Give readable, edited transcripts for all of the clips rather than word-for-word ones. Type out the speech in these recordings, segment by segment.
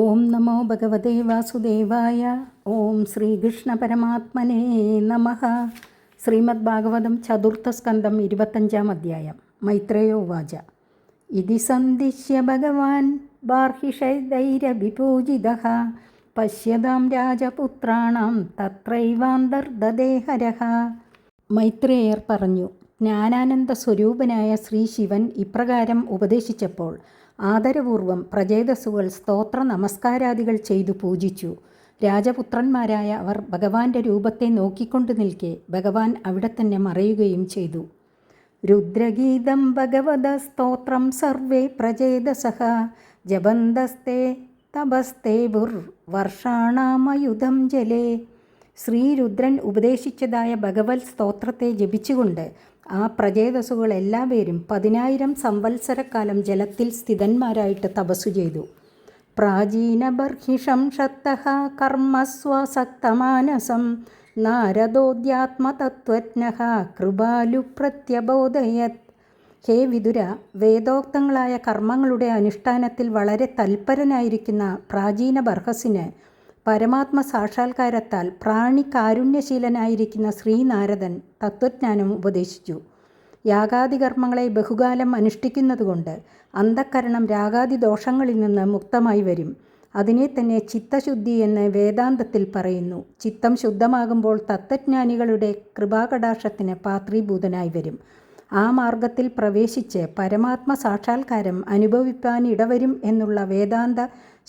ഓം നമോ ഭഗവതേ വാസുദേവായ. ഓം ശ്രീകൃഷ്ണ പരമാത്മനേ നമഃ. ശ്രീമദ് ഭാഗവതം ചതുർത്ഥസ്കന്ധം 25-ാം അധ്യായം. മൈത്രേയോ ഉവാച. ഇതി സന്ദിശ്യ ഭഗവാൻ ബാർഹിഷൈർവിപൂജിതഃ പശ്യതാം രാജപുത്രാണാം തത്രൈവാന്തർദദേ ഹരഃ. മൈത്രേയർ പറഞ്ഞു, ജ്ഞാനാനന്ദ സ്വരൂപനായ ശ്രീ ശിവൻ ഇപ്രകാരം ഉപദേശിച്ചപ്പോൾ ആദരപൂർവം പ്രചേതസ്സുകൾ സ്തോത്ര നമസ്കാരാദികൾ ചെയ്തു പൂജിച്ചു. രാജപുത്രന്മാരായ അവർ ഭഗവാന്റെ രൂപത്തെ നോക്കിക്കൊണ്ടു നിൽക്കെ ഭഗവാൻ അവിടെ തന്നെ മറയുകയും ചെയ്തു. രുദ്രഗീതം ഭഗവത സ്തോത്രം സർവേ പ്രചേതസഃ ജപന്തസ്തേ തപസ്തേബുർ വർഷാണാമയുധം ജലേ. ശ്രീരുദ്രൻ ഉപദേശിച്ചതായ ഭഗവത് സ്തോത്രത്തെ ജപിച്ചുകൊണ്ട് ആ പ്രചേതസ്സുകൾ എല്ലാവരും 10,000 സംവത്സരക്കാലം ജലത്തിൽ സ്ഥിതന്മാരായിട്ട് തപസ്സു ചെയ്തു. പ്രാചീന ബർഹിഷം ഷത്തഃ കർമ്മസ്വസക്തമാനസം നാരദോദ്യാത്മതത്വജ്ഞഃ കൃപാലു പ്രത്യബോധയത്. ഹേ വിതുര, വേദോക്തങ്ങളായ കർമ്മങ്ങളുടെ അനുഷ്ഠാനത്തിൽ വളരെ തൽപരനായിരിക്കുന്ന പ്രാചീന ബർഹസിന് പരമാത്മ സാക്ഷാത്കാരത്താൽ പ്രാണികാരുണ്യശീലനായിരിക്കുന്ന ശ്രീനാരദൻ തത്വജ്ഞാനം ഉപദേശിച്ചു. യാഗാദികർമ്മങ്ങളെ ബഹുകാലം അനുഷ്ഠിക്കുന്നതുകൊണ്ട് അന്ധഃകരണം രാഗാദി ദോഷങ്ങളിൽ നിന്ന് മുക്തമായി വരും. അതിനെ തന്നെ ചിത്തശുദ്ധി എന്ന് വേദാന്തത്തിൽ പറയുന്നു. ചിത്തം ശുദ്ധമാകുമ്പോൾ തത്വജ്ഞാനികളുടെ കൃപാകടാക്ഷത്തിന് പാത്രീഭൂതനായി വരും. ആ മാർഗത്തിൽ പ്രവേശിച്ച് പരമാത്മ സാക്ഷാത്കാരം അനുഭവിപ്പാൻ ഇടവരും എന്നുള്ള വേദാന്ത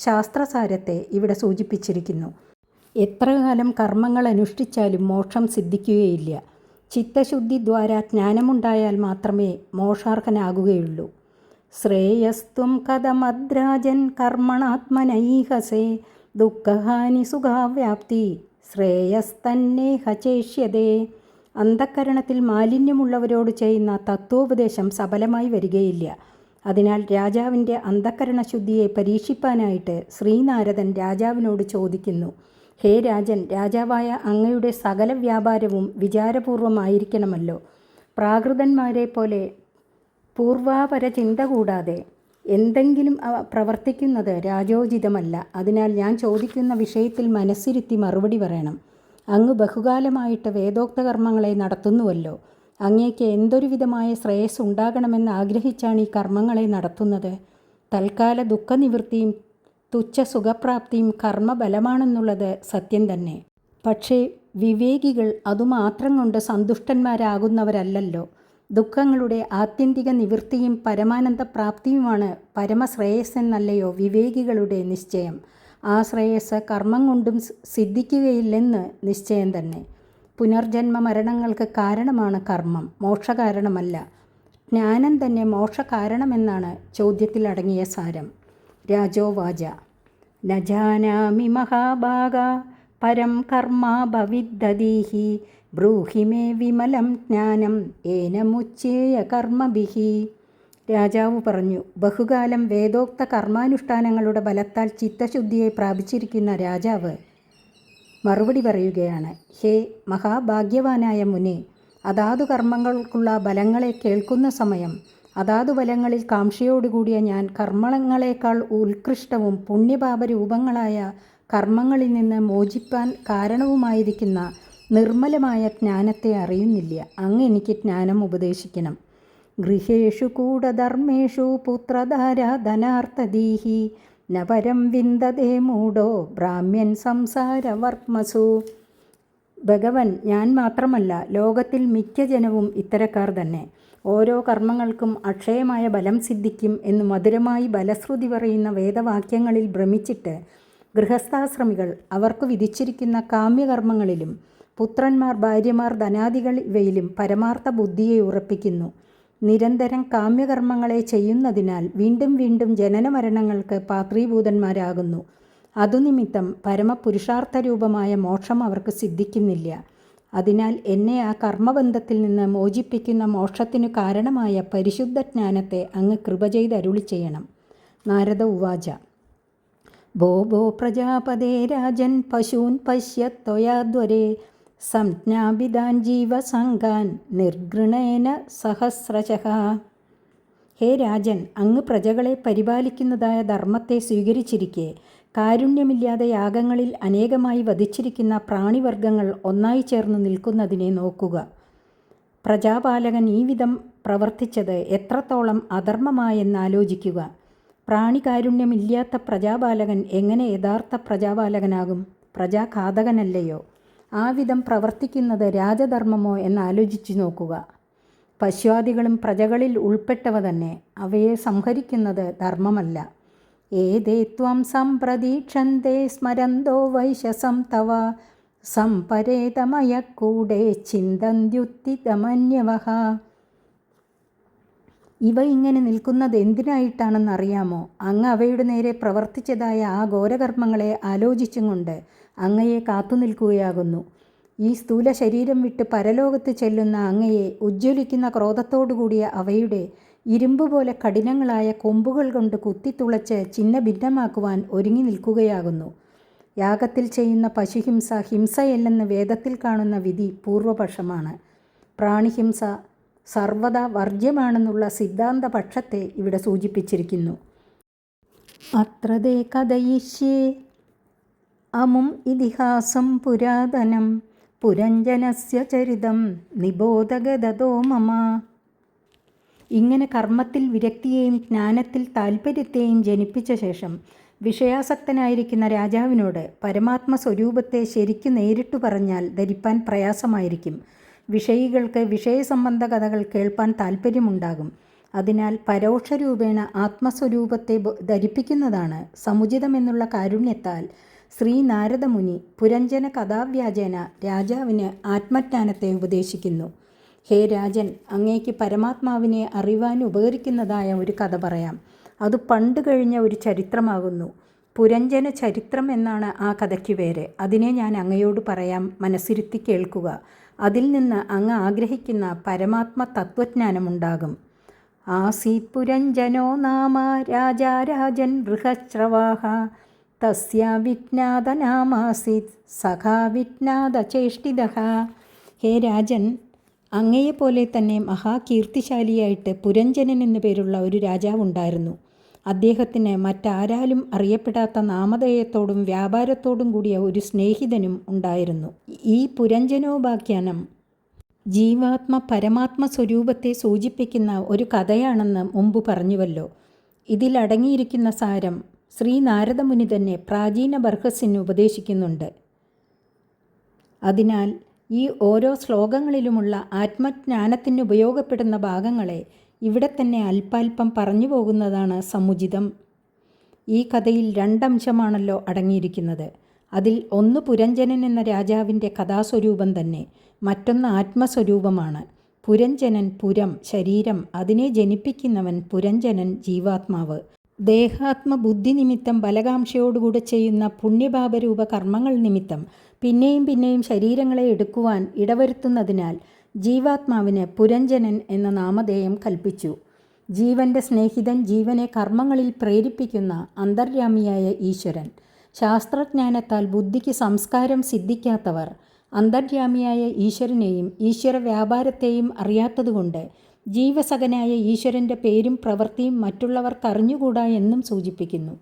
ശാസ്ത്രസാരത്തെ ഇവിടെ സൂചിപ്പിച്ചിരിക്കുന്നു. എത്ര കാലം കർമ്മങ്ങൾ അനുഷ്ഠിച്ചാലും മോക്ഷം സിദ്ധിക്കുകയില്ല. ചിത്തശുദ്ധി ദ്വാര ജ്ഞാനമുണ്ടായാൽ മാത്രമേ മോക്ഷാർഹനാകുകയുള്ളൂ. ശ്രേയസ്ത്വം കഥമദ്രാജൻ കർമ്മണാത്മനൈഹസേ ദുഃഖഹാനി സുഖാവ്യാപ്തി ശ്രേയസ്തന്നേഹ ചേഷ്യതേ. അന്ധഃകരണത്തിൽ മാലിന്യമുള്ളവരോട് ചെയ്യുന്ന തത്വോപദേശം സഫലമായി വരികയില്ല. അതിനാൽ രാജാവിൻ്റെ അന്ധഃകരണശുദ്ധിയെ പരീക്ഷിപ്പാനായിട്ട് ശ്രീനാരദൻ രാജാവിനോട് ചോദിക്കുന്നു. ഹേ രാജൻ, രാജാവായ അങ്ങയുടെ സകല വ്യാപാരവും വിചാരപൂർവമായിരിക്കണമല്ലോ. പ്രാകൃതന്മാരെ പോലെ പൂർവാപര ചിന്ത കൂടാതെ എന്തെങ്കിലും പ്രവർത്തിക്കുന്നത് രാജോചിതമല്ല. അതിനാൽ ഞാൻ ചോദിക്കുന്ന വിഷയത്തിൽ മനസ്സിരുത്തി മറുപടി പറയണം. അങ്ങ് ബഹുകാലമായിട്ട് വേദോക്ത കർമ്മങ്ങളെ നടത്തുന്നുവല്ലോ. അങ്ങേക്ക് എന്തൊരു വിധമായ ശ്രേയസ് ഉണ്ടാകണമെന്ന് ആഗ്രഹിച്ചാണ് ഈ കർമ്മങ്ങളെ നടത്തുന്നത്. തൽക്കാല ദുഃഖനിവൃത്തിയും തുച്ഛ സുഖപ്രാപ്തിയും കർമ്മബലമാണെന്നുള്ളത് സത്യം തന്നെ. പക്ഷേ വിവേകികൾ അതുമാത്രം കൊണ്ട് സന്തുഷ്ടന്മാരാകുന്നവരല്ലല്ലോ. ദുഃഖങ്ങളുടെ ആത്യന്തിക നിവൃത്തിയും പരമാനന്ദ പ്രാപ്തിയുമാണ് പരമശ്രേയസ് എന്നല്ലയോ വിവേകികളുടെ നിശ്ചയം. ആ ശ്രേയസ് കർമ്മം കൊണ്ടും സിദ്ധിക്കുകയില്ലെന്ന് നിശ്ചയം തന്നെ. പുനർജന്മ മരണങ്ങൾക്ക് കാരണമാണ് കർമ്മം, മോക്ഷകാരണമല്ല. ജ്ഞാനം തന്നെ മോക്ഷകാരണമെന്നാണ് ചോദ്യത്തിൽ അടങ്ങിയ സാരം. രാജോവാച. ന ജാനാമി മഹാഭാഗ പരം കർമ്മ ഭവിദ്ദധീഹി ബ്രൂഹി മേ വിമലം ജ്ഞാനം ഏനമുച്ചേയ കർമ്മഭിഹി. രാജാവ് പറഞ്ഞു, ബഹുകാലം വേദോക്ത കർമാനുഷ്ഠാനങ്ങളുടെ ബലത്താൽ ചിത്തശുദ്ധിയെ പ്രാപിച്ചിരിക്കുന്ന രാജാവ് മറുപടി പറയുകയാണ്. ഹേ മഹാഭാഗ്യവാനായ മുനെ, അതാതു കർമ്മങ്ങൾക്കുള്ള ബലങ്ങളെ കേൾക്കുന്ന സമയം അതാതു ബലങ്ങളിൽ കാംക്ഷയോടുകൂടിയ ഞാൻ കർമ്മങ്ങളെക്കാൾ ഉത്കൃഷ്ടവും പുണ്യപാപരൂപങ്ങളായ കർമ്മങ്ങളിൽ നിന്ന് മോചിപ്പാൻ കാരണവുമായിരിക്കുന്ന നിർമ്മലമായ ജ്ഞാനത്തെ അറിയുന്നില്ല. അങ്ങ് എനിക്ക് ജ്ഞാനം ഉപദേശിക്കണം. ഗൃഹേഷു കൂടധർമ്മേഷു പുത്രധാര ധനാർത്ഥദീഹി ന പരം വിന്ദതേ മൂഢോ ബ്രാഹ്മ്യൻ സംസാരവർമ്മസു. ഭഗവൻ, ഞാൻ മാത്രമല്ല, ലോകത്തിൽ മിക്ക ജനവും ഇത്തരക്കാർ തന്നെ. ഓരോ കർമ്മങ്ങൾക്കും അക്ഷയമായ ബലം സിദ്ധിക്കും എന്ന് മധുരമായി ബലശ്രുതി പറയുന്ന വേദവാക്യങ്ങളിൽ ഭ്രമിച്ചിട്ട് ഗൃഹസ്ഥാശ്രമികൾ അവർക്ക് വിധിച്ചിരിക്കുന്ന കാമ്യകർമ്മങ്ങളിലും പുത്രന്മാർ, ഭാര്യമാർ, ധനാദികൾ ഇവയിലും പരമാർത്ഥ ബുദ്ധിയെ ഉറപ്പിക്കുന്നു. നിരന്തരം കാമ്യകർമ്മങ്ങളെ ചെയ്യുന്നതിനാൽ വീണ്ടും വീണ്ടും ജനനമരണങ്ങൾക്ക് പാത്രീഭൂതന്മാരാകുന്നു. അതുനിമിത്തം പരമപുരുഷാർത്ഥരൂപമായ മോക്ഷം അവർക്ക് സിദ്ധിക്കുന്നില്ല. അതിനാൽ എന്നെ ആ കർമ്മബന്ധത്തിൽ നിന്ന് മോചിപ്പിക്കുന്ന മോക്ഷത്തിനു കാരണമായ പരിശുദ്ധ ജ്ഞാനത്തെ അങ്ങ് കൃപ ചെയ്ത് അരുളി ചെയ്യണം. നാരദ ഉവാച. ഭോ ഭോ പ്രജാപതേ രാജൻ പശൂൻ പശ്യത്വയാദ്വരേ സംജ്ഞാപിതാൻ ജീവസംഘാൻ നിർഗൃണേന സഹസ്രശഃ. ഹേ രാജൻ, അങ്ങ് പ്രജകളെ പരിപാലിക്കുന്നതായ ധർമ്മത്തെ സ്വീകരിച്ചിരിക്കെ കാരുണ്യമില്ലാതെ യാഗങ്ങളിൽ അനേകമായി വധിച്ചിരിക്കുന്ന പ്രാണിവർഗങ്ങൾ ഒന്നായി ചേർന്ന് നിൽക്കുന്നതിനെ നോക്കുക. പ്രജാപാലകൻ ഈ വിധം പ്രവർത്തിച്ചത് എത്രത്തോളം അധർമ്മമായെന്നാലോചിക്കുക. പ്രാണികാരുണ്യമില്ലാത്ത പ്രജാപാലകൻ എങ്ങനെ യഥാർത്ഥ പ്രജാപാലകനാകും? പ്രജാഘാതകനല്ലയോ? ആ വിധം പ്രവർത്തിക്കുന്നത് രാജധർമ്മമോ എന്നാലോചിച്ചു നോക്കുക. പശുവാദികളും പ്രജകളിൽ ഉൾപ്പെട്ടവ തന്നെ. അവയെ സംഹരിക്കുന്നത് ധർമ്മമല്ല. ഏതേ ത്വം സംപ്രതീക്ഷന്തേ സ്മരന്തോ വൈശസം തവ സംപരേതമയക്കൂടേ ചിന്തന്ത്യുത്തിതമന്യവഃ. ഇവ ഇങ്ങനെ നിൽക്കുന്നത് എന്തിനായിട്ടാണെന്നറിയാമോ? അങ്ങ് അവയുടെ നേരെ പ്രവർത്തിച്ചതായ ആ ഘോരകർമ്മങ്ങളെ ആലോചിച്ചും കൊണ്ട് അങ്ങയെ കാത്തു നിൽക്കുകയാകുന്നു. ഈ സ്ഥൂല ശരീരം വിട്ട് പരലോകത്ത് ചെല്ലുന്ന അങ്ങയെ ഉജ്ജ്വലിക്കുന്ന ക്രോധത്തോടുകൂടിയ അവയുടെ ഇരുമ്പ് പോലെ കഠിനങ്ങളായ കൊമ്പുകൾ കൊണ്ട് കുത്തിത്തുളച്ച് ചിന്ന ഭിന്നമാക്കുവാൻ ഒരുങ്ങി നിൽക്കുകയാകുന്നു. യാഗത്തിൽ ചെയ്യുന്ന പശുഹിംസ ഹിംസയല്ലെന്ന് വേദത്തിൽ കാണുന്ന വിധി പൂർവപക്ഷമാണ്. പ്രാണിഹിംസ സർവദാ വർജ്യമാണെന്നുള്ള സിദ്ധാന്ത പക്ഷത്തെ ഇവിടെ സൂചിപ്പിച്ചിരിക്കുന്നു. അത്രതേ കഥയിഷ്യേ അമും ഇതിഹാസം പുരാതനം പുരഞ്ജനസ്യ ചരിതം നിബോധഗതോ മമ. ഇങ്ങനെ കർമ്മത്തിൽ വിരക്തിയെയും ജ്ഞാനത്തിൽ താൽപ്പര്യത്തെയും ജനിപ്പിച്ച ശേഷം വിഷയാസക്തനായിരിക്കുന്ന രാജാവിനോട് പരമാത്മ സ്വരൂപത്തെ ശരിക്കു നേരിട്ടു പറഞ്ഞാൽ ധരിപ്പാൻ പ്രയാസമായിരിക്കും. വിഷയികൾക്ക് വിഷയസംബന്ധ കഥകൾ കേൾപ്പാൻ താൽപ്പര്യമുണ്ടാകും. അതിനാൽ പരോക്ഷരൂപേണ ആത്മസ്വരൂപത്തെ ധരിപ്പിക്കുന്നതാണ് സമുചിതമെന്നുള്ള കാരുണ്യത്താൽ ശ്രീ നാരദമുനി പുരഞ്ജന കഥാവ്യാജേന രാജാവിന് ആത്മജ്ഞാനത്തെ ഉപദേശിക്കുന്നു. ഹേ രാജൻ, അങ്ങേക്ക് പരമാത്മാവിനെ അറിവാൻ ഉപകരിക്കുന്നതായ ഒരു കഥ പറയാം. അത് പണ്ട് കഴിഞ്ഞ ഒരു ചരിത്രമാകുന്നു. പുരഞ്ജന ചരിത്രം എന്നാണ് ആ കഥയ്ക്ക് പേര്. അതിനെ ഞാൻ അങ്ങയോട് പറയാം, മനസ്സിരുത്തി കേൾക്കുക. അതിൽ നിന്ന് അങ്ങ് ആഗ്രഹിക്കുന്ന പരമാത്മ തത്വജ്ഞാനമുണ്ടാകും. ആസീത് പുരഞ്ജനോ നാമ രാജാ രാജൻ ബൃഹശ്രവാഹ തസ്യ വിജ്ഞാതനാമാസീത് സഖാ വിജ്ഞാതചേഷ്ടിതഃ. ഹേ രാജൻ, അങ്ങയെപ്പോലെ തന്നെ മഹാകീർത്തിശാലിയായിട്ട് പുരഞ്ജനൻ എന്നു പേരുള്ള ഒരു രാജാവുണ്ടായിരുന്നു. അദ്ദേഹത്തിന് മറ്റാരാലും അറിയപ്പെടാത്ത നാമധേയത്തോടും വ്യാപാരത്തോടും കൂടിയ ഒരു സ്നേഹിതനും ഉണ്ടായിരുന്നു. ഈ പുരഞ്ജനോപാഖ്യാനം ജീവാത്മ പരമാത്മ സ്വരൂപത്തെ സൂചിപ്പിക്കുന്ന ഒരു കഥയാണെന്ന് മുമ്പ് പറഞ്ഞുവല്ലോ. ഇതിലടങ്ങിയിരിക്കുന്ന സാരം ശ്രീ നാരദമുനി തന്നെ പ്രാചീന ബർഹസിന് ഉപദേശിക്കുന്നുണ്ട്. അതിനാൽ ഈ ഓരോ ശ്ലോകങ്ങളിലുമുള്ള ആത്മജ്ഞാനത്തിന് ഉപയോഗപ്പെടുന്ന ഭാഗങ്ങളെ ഇവിടെ തന്നെ അല്പാൽപ്പം പറഞ്ഞു പോകുന്നതാണ് സമുചിതം. ഈ കഥയിൽ രണ്ടംശമാണല്ലോ അടങ്ങിയിരിക്കുന്നത്. അതിൽ ഒന്ന് പുരഞ്ജനൻ എന്ന രാജാവിൻ്റെ കഥാസ്വരൂപം തന്നെ, മറ്റൊന്ന് ആത്മസ്വരൂപമാണ്. പുരഞ്ജനൻ പുരം, ശരീരം, അതിനെ ജനിപ്പിക്കുന്നവൻ പുരഞ്ജനൻ ജീവാത്മാവ്. ദേഹാത്മബുദ്ധി നിമിത്തം ബലകാംക്ഷയോടുകൂടെ ചെയ്യുന്ന പുണ്യപാപരൂപ കർമ്മങ്ങൾ നിമിത്തം പിന്നെയും പിന്നെയും ശരീരങ്ങളെ എടുക്കുവാൻ ഇടവരുത്തുന്നതിനാൽ ജീവാത്മാവിന് പുരഞ്ജനൻ എന്ന നാമധേയം കൽപ്പിച്ചു. ജീവൻ്റെ സ്നേഹിതൻ, ജീവനെ കർമ്മങ്ങളിൽ പ്രേരിപ്പിക്കുന്ന അന്തര്യാമിയായ ഈശ്വരൻ. ശാസ്ത്രജ്ഞാനത്താൽ ബുദ്ധിക്ക് സംസ്കാരം സിദ്ധിക്കാത്തവർ അന്തര്യാമിയായ ഈശ്വരനെയും ഈശ്വര വ്യാപാരത്തെയും അറിയാത്തതുകൊണ്ട് ജീവസകനായ ഈശ്വരൻ്റെ പേരും പ്രവൃത്തിയും മറ്റുള്ളവർക്കറിഞ്ഞുകൂടാ എന്നും സൂചിപ്പിക്കുന്നു.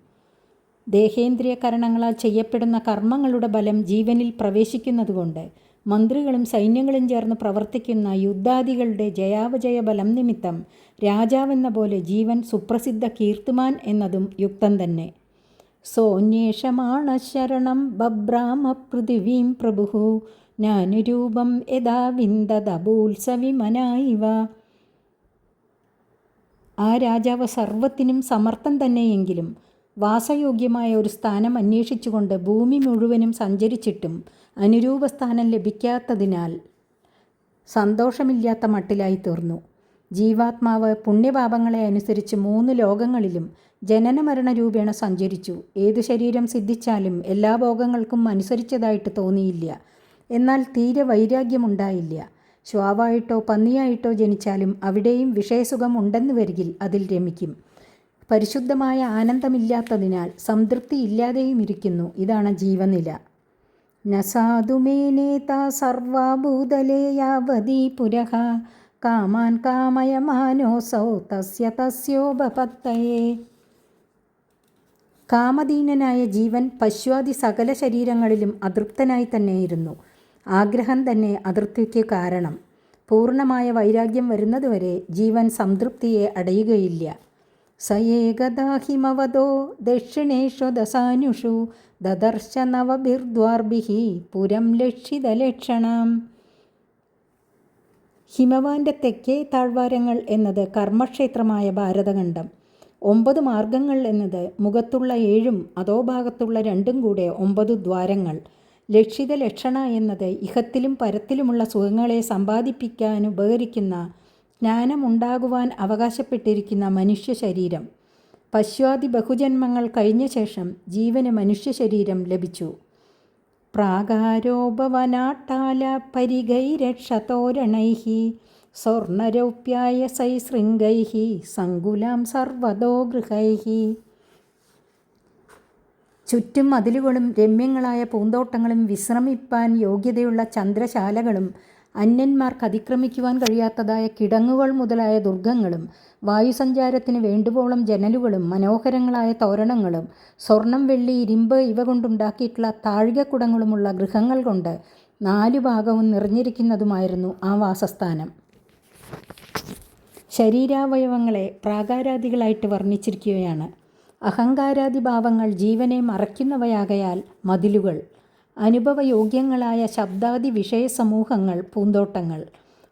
ദേഹേന്ദ്രിയ കരണങ്ങളാൽ ചെയ്യപ്പെടുന്ന കർമ്മങ്ങളുടെ ബലം ജീവനിൽ പ്രവേശിക്കുന്നതുകൊണ്ട് മന്ത്രികളും സൈന്യങ്ങളും ചേർന്ന് പ്രവർത്തിക്കുന്ന യുദ്ധാദികളുടെ ജയാപജയ ബലം നിമിത്തം രാജാവെന്ന പോലെ ജീവൻ സുപ്രസിദ്ധ കീർത്തിമാൻ എന്നതും യുക്തം തന്നെ. സോന്യേഷമാണ് ശരണം ബഭ്രാമ പൃഥിവീം പ്രഭു നാനുരൂപം യഥാ വിന്ദതഭൂത്സവിമനായിവ. ആ രാജാവ് സർവത്തിനും സമർത്ഥൻ തന്നെയെങ്കിലും വാസയോഗ്യമായ ഒരു സ്ഥാനം അന്വേഷിച്ചുകൊണ്ട് ഭൂമി മുഴുവനും സഞ്ചരിച്ചിട്ടും അനുരൂപസ്ഥാനം ലഭിക്കാത്തതിനാൽ സന്തോഷമില്ലാത്ത മട്ടിലായി തീർന്നു. ജീവാത്മാവ് പുണ്യപാപങ്ങളെ അനുസരിച്ച് 3 ലോകങ്ങളിലും ജനനമരണ രൂപേണ സഞ്ചരിച്ചു. ഏതു ശരീരം സിദ്ധിച്ചാലും എല്ലാ ഭോഗങ്ങൾക്കും അനുസരിച്ചതായിട്ട് തോന്നിയില്ല. എന്നാൽ തീരെ വൈരാഗ്യമുണ്ടായില്ല. ശ്വാവായിട്ടോ പന്നിയായിട്ടോ ജനിച്ചാലും അവിടെയും വിഷയസുഖം ഉണ്ടെന്ന് വരികിൽ അതിൽ രമിക്കും. പരിശുദ്ധമായ ആനന്ദമില്ലാത്തതിനാൽ സംതൃപ്തി ഇല്ലാതെയും ഇരിക്കുന്നു. ഇതാണ് ജീവനില. നസാധുമേനേത സർവഭൂതലേ യാവതീ പുരഃ കാമാൻ കാമയമാനോസൗ തസ്യോപപത്തയേ. കാമധീനനായ ജീവൻ പശ്വാദി സകല ശരീരങ്ങളിലും അതൃപ്തനായി തന്നെയിരുന്നു. ആഗ്രഹം തന്നെ അതൃപ്തിക്ക് കാരണം. പൂർണ്ണമായ വൈരാഗ്യം വരുന്നതുവരെ ജീവൻ സംതൃപ്തിയെ അടയുകയില്ല. സ ഏകദാ ഹിമവതോ ദക്ഷിണേഷു ദശാനുഷു ദദർശ നവഭിർദ്വാർഭിഃ പുരം ലക്ഷിതലക്ഷണം. ഹിമവാന്റെ തെക്കേ താഴ്വാരങ്ങൾ എന്നത് കർമ്മക്ഷേത്രമായ ഭാരതഖണ്ഡം. 9 മാർഗങ്ങൾ എന്നത് മുഖത്തുള്ള 7ഉം അധോഭാഗത്തുള്ള 2ഉം കൂടെ 9 ദ്വാരങ്ങൾ. ലക്ഷിത ലക്ഷണ എന്നത് ഇഹത്തിലും പരത്തിലുമുള്ള സുഖങ്ങളെ സമ്പാദിപ്പിക്കാനുപകരിക്കുന്ന ജ്ഞാനമുണ്ടാകുവാൻ അവകാശപ്പെട്ടിരിക്കുന്ന മനുഷ്യ ശരീരം. പശ്വാദി ബഹുജന്മങ്ങൾ കഴിഞ്ഞ ശേഷം ജീവന് മനുഷ്യ ശരീരം ലഭിച്ചു. പ്രാകാരോപവനാട്ടാല പരിഗൈരക്ഷതോരണൈഃ സ്വർണരൗപ്യായ സൈശൃംഗൈഃ സങ്കുലാം സർവതോ ഗൃഹൈഃ. ചുറ്റും മതിലുകളും രമ്യങ്ങളായ പൂന്തോട്ടങ്ങളും വിശ്രമിപ്പാൻ യോഗ്യതയുള്ള ചന്ദ്രശാലകളും അന്യന്മാർക്ക് അതിക്രമിക്കുവാൻ കഴിയാത്തതായ കിടങ്ങുകൾ മുതലായ ദുർഗങ്ങളും വായുസഞ്ചാരത്തിന് വേണ്ടുവോളം ജനലുകളും മനോഹരങ്ങളായ തോരണങ്ങളും സ്വർണം, വെള്ളി, ഇരുമ്പ് ഇവ കൊണ്ടുണ്ടാക്കിയിട്ടുള്ള താഴികക്കുടങ്ങളുമുള്ള ഗൃഹങ്ങൾ കൊണ്ട് 4 ഭാഗവും നിറഞ്ഞിരിക്കുന്നതുമായിരുന്നു ആ വാസസ്ഥാനം. ശരീരാവയവങ്ങളെ പ്രാകാരാദികളായിട്ട് വർണ്ണിച്ചിരിക്കുകയാണ്. അഹങ്കാരാദി ഭാവങ്ങൾ ജീവനെ മറയ്ക്കുന്നവയാകയാൽ മതിലുകൾ, അനുഭവയോഗ്യങ്ങളായ ശബ്ദാദി വിഷയസമൂഹങ്ങൾ പൂന്തോട്ടങ്ങൾ,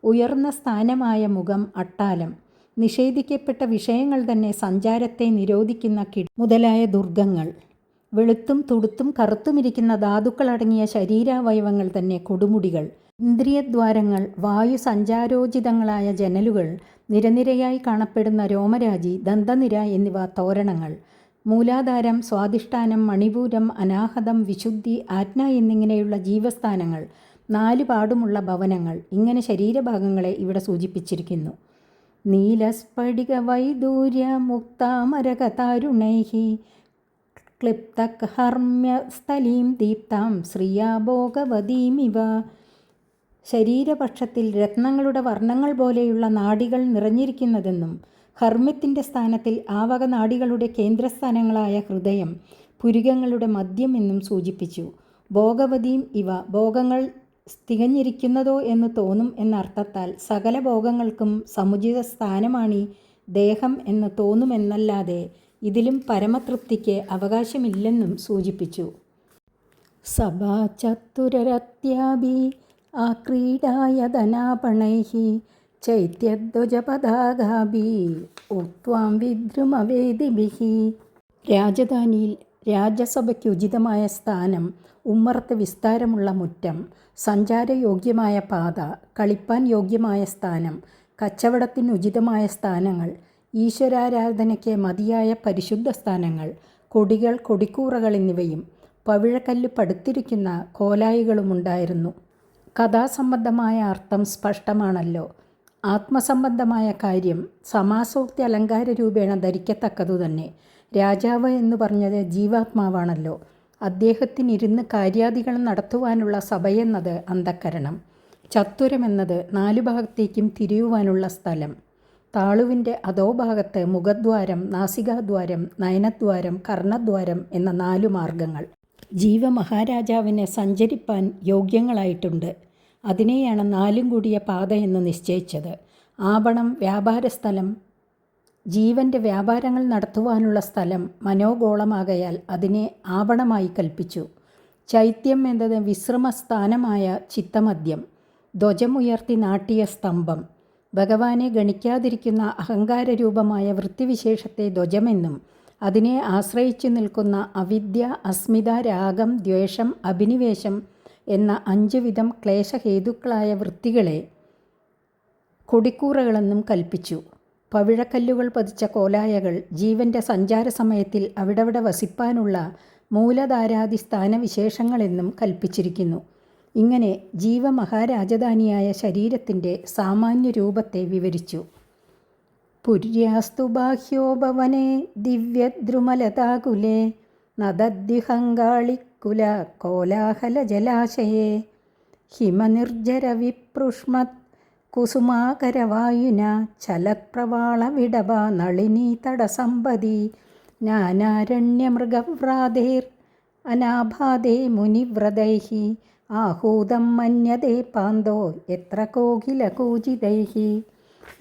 ഉയർന്ന സ്ഥാനമായ മുഖം അട്ടാലം, നിഷേധിക്കപ്പെട്ട വിഷയങ്ങൾ തന്നെ സഞ്ചാരത്തെ നിരോധിക്കുന്ന മുതലായ ദുർഗങ്ങൾ, വെളുത്തും തുടുത്തും കറുത്തുമിരിക്കുന്ന ധാതുക്കളടങ്ങിയ ശരീരാവയവങ്ങൾ തന്നെ കൊടുമുടികൾ, ഇന്ദ്രിയദ്വാരങ്ങൾ, വായു സഞ്ചാരോചിതങ്ങളായ ജനലുകൾ, നിരനിരയായി കാണപ്പെടുന്ന രോമരാജി, ദന്തനിര എന്നിവ തോരണങ്ങൾ, മൂലാധാരം, സ്വാധിഷ്ഠാനം, മണിപൂരം, അനാഹതം, വിശുദ്ധി, ആജ്ഞ എന്നിങ്ങനെയുള്ള ജീവസ്ഥാനങ്ങൾ, 4 പാടുമുള്ള ഭവനങ്ങൾ. ഇങ്ങനെ ശരീരഭാഗങ്ങളെ ഇവിടെ സൂചിപ്പിച്ചിരിക്കുന്നു. നീലസ്ഫടിക വൈദൂര്യ മുക്താമരകതാരുണൈഃ ക്ലിപ്തഹർമ്മ്യസ്ഥലീം ദീപ്താം ശ്രിയാ ഭോഗവതീമിവ. ശരീരപക്ഷത്തിൽ രത്നങ്ങളുടെ വർണ്ണങ്ങൾ പോലെയുള്ള നാഡികൾ നിറഞ്ഞിരിക്കുന്നതെന്നും ഹർമ്മ്യത്തിൻ്റെ സ്ഥാനത്തിൽ ആ വക നാഡികളുടെ കേന്ദ്രസ്ഥാനങ്ങളായ ഹൃദയം, പുരികങ്ങളുടെ മധ്യം എന്നും സൂചിപ്പിച്ചു. ഭോഗവതീം ഇവ, ഭോഗങ്ങൾ തികഞ്ഞിരിക്കുന്നതോ എന്ന് തോന്നും എന്നർത്ഥത്താൽ സകല ഭോഗങ്ങൾക്കും സമുചിത സ്ഥാനമാണീ ദേഹം എന്ന് തോന്നുമെന്നല്ലാതെ ഇതിലും പരമതൃപ്തിക്ക് അവകാശമില്ലെന്നും സൂചിപ്പിച്ചു. സഭാ ചത്തുരരത്യാഭി ആക്രീഡായതനാപണൈഃ ചൈത്യധ്വജപതാകാഭി ഉത്വാം വിദ്രുമവേദിഭിഃ. രാജധാനിയിൽ രാജസഭയ്ക്ക് ഉചിതമായ സ്ഥാനം, ഉമ്മറത്ത് വിസ്താരമുള്ള മുറ്റം, സഞ്ചാരയോഗ്യമായ പാത, കളിപ്പാൻ യോഗ്യമായ സ്ഥാനം, കച്ചവടത്തിന് ഉചിതമായ സ്ഥാനങ്ങൾ, ഈശ്വരാരാധനയ്ക്ക് മതിയായ പരിശുദ്ധ സ്ഥാനങ്ങൾ, കൊടികൾ, കൊടിക്കൂറകൾ എന്നിവയും പവിഴക്കല്ല് പടുത്തിരിക്കുന്ന കോലായികളുമുണ്ടായിരുന്നു. കഥാസംബന്ധമായ അർത്ഥം സ്പഷ്ടമാണല്ലോ. ആത്മസംബന്ധമായ കാര്യം സമാസോക്തി അലങ്കാര രൂപേണ ധരിക്കത്തക്കതുതന്നെ. രാജാവ് എന്ന് പറഞ്ഞത് ജീവാത്മാവാണല്ലോ. അദ്ദേഹത്തിനിരുന്ന് കാര്യാദികൾ നടത്തുവാനുള്ള സഭയെന്നത് അന്തഃക്കരണം. ചത്വരമെന്നത് 4 ഭാഗത്തേക്കും തിരിയുവാനുള്ള സ്ഥലം. താളുവിൻ്റെ അധോഭാഗത്ത് മുഖദ്വാരം, നാസികാദ്വാരം, നയനദ്വാരം, കർണദ്വാരം എന്ന 4 മാർഗങ്ങൾ ജീവമഹാരാജാവിന് സഞ്ചരിപ്പാൻ യോഗ്യങ്ങളായിട്ടുണ്ട്. അതിനെയാണ് 4ഉം കൂടിയ പാത എന്ന് നിശ്ചയിച്ചത്. ആവണം, വ്യാപാരസ്ഥലം, ജീവൻ്റെ വ്യാപാരങ്ങൾ നടത്തുവാനുള്ള സ്ഥലം മനോഗോളമാകയാൽ അതിനെ ആവണമായി കൽപ്പിച്ചു. ചൈത്യം എന്നത് വിശ്രമസ്ഥാനമായ ചിത്തമദ്യം, ധ്വജമുയർത്തി നാട്ടിയ സ്തംഭം, ഭഗവാനെ ഗണിക്കാതിരിക്കുന്ന അഹങ്കാരരൂപമായ വൃത്തിവിശേഷത്തെ ധ്വജമെന്നും അതിനെ ആശ്രയിച്ചു നിൽക്കുന്ന അവിദ്യ, അസ്മിത, രാഗം, ദ്വേഷം, അഭിനിവേശം എന്ന 5 വിധം ക്ലേശഹേതുക്കളായ വൃത്തികളെ കൊടിക്കൂറകളെന്നും കൽപ്പിച്ചു. പവിഴക്കല്ലുകൾ പതിച്ച കോലായകൾ ജീവൻ്റെ സഞ്ചാരസമയത്തിൽ അവിടവിടെ വസിപ്പാനുള്ള മൂലധാരാദി സ്ഥാനവിശേഷങ്ങളെന്നും കൽപ്പിച്ചിരിക്കുന്നു. ഇങ്ങനെ ജീവമഹാരാജധാനിയായ ശരീരത്തിൻ്റെ സാമാന്യ രൂപത്തെ വിവരിച്ചു. പുര്യാസ്തു ബാഹ്യോപവനെ ദിവ്യദ്രുമലതാകുലേ നദദ്യുഹങ്കാളിക്കുല കോലാഹല ജലാശയേ ഹിമനിർജരവിപൃഷ്മത് കുസുമാകരവായുന ചലത്പ്രവാള വിടഭ നളിനീ തടസമ്പതി നാനാരണ്യമൃഗവ്രാതേർ അനാഭാതേ മുനിവ്രതൈഃ ആഹൂതം മന്യതേ പാന്തോ എത്ര കോകിലകൂജിതൈഃ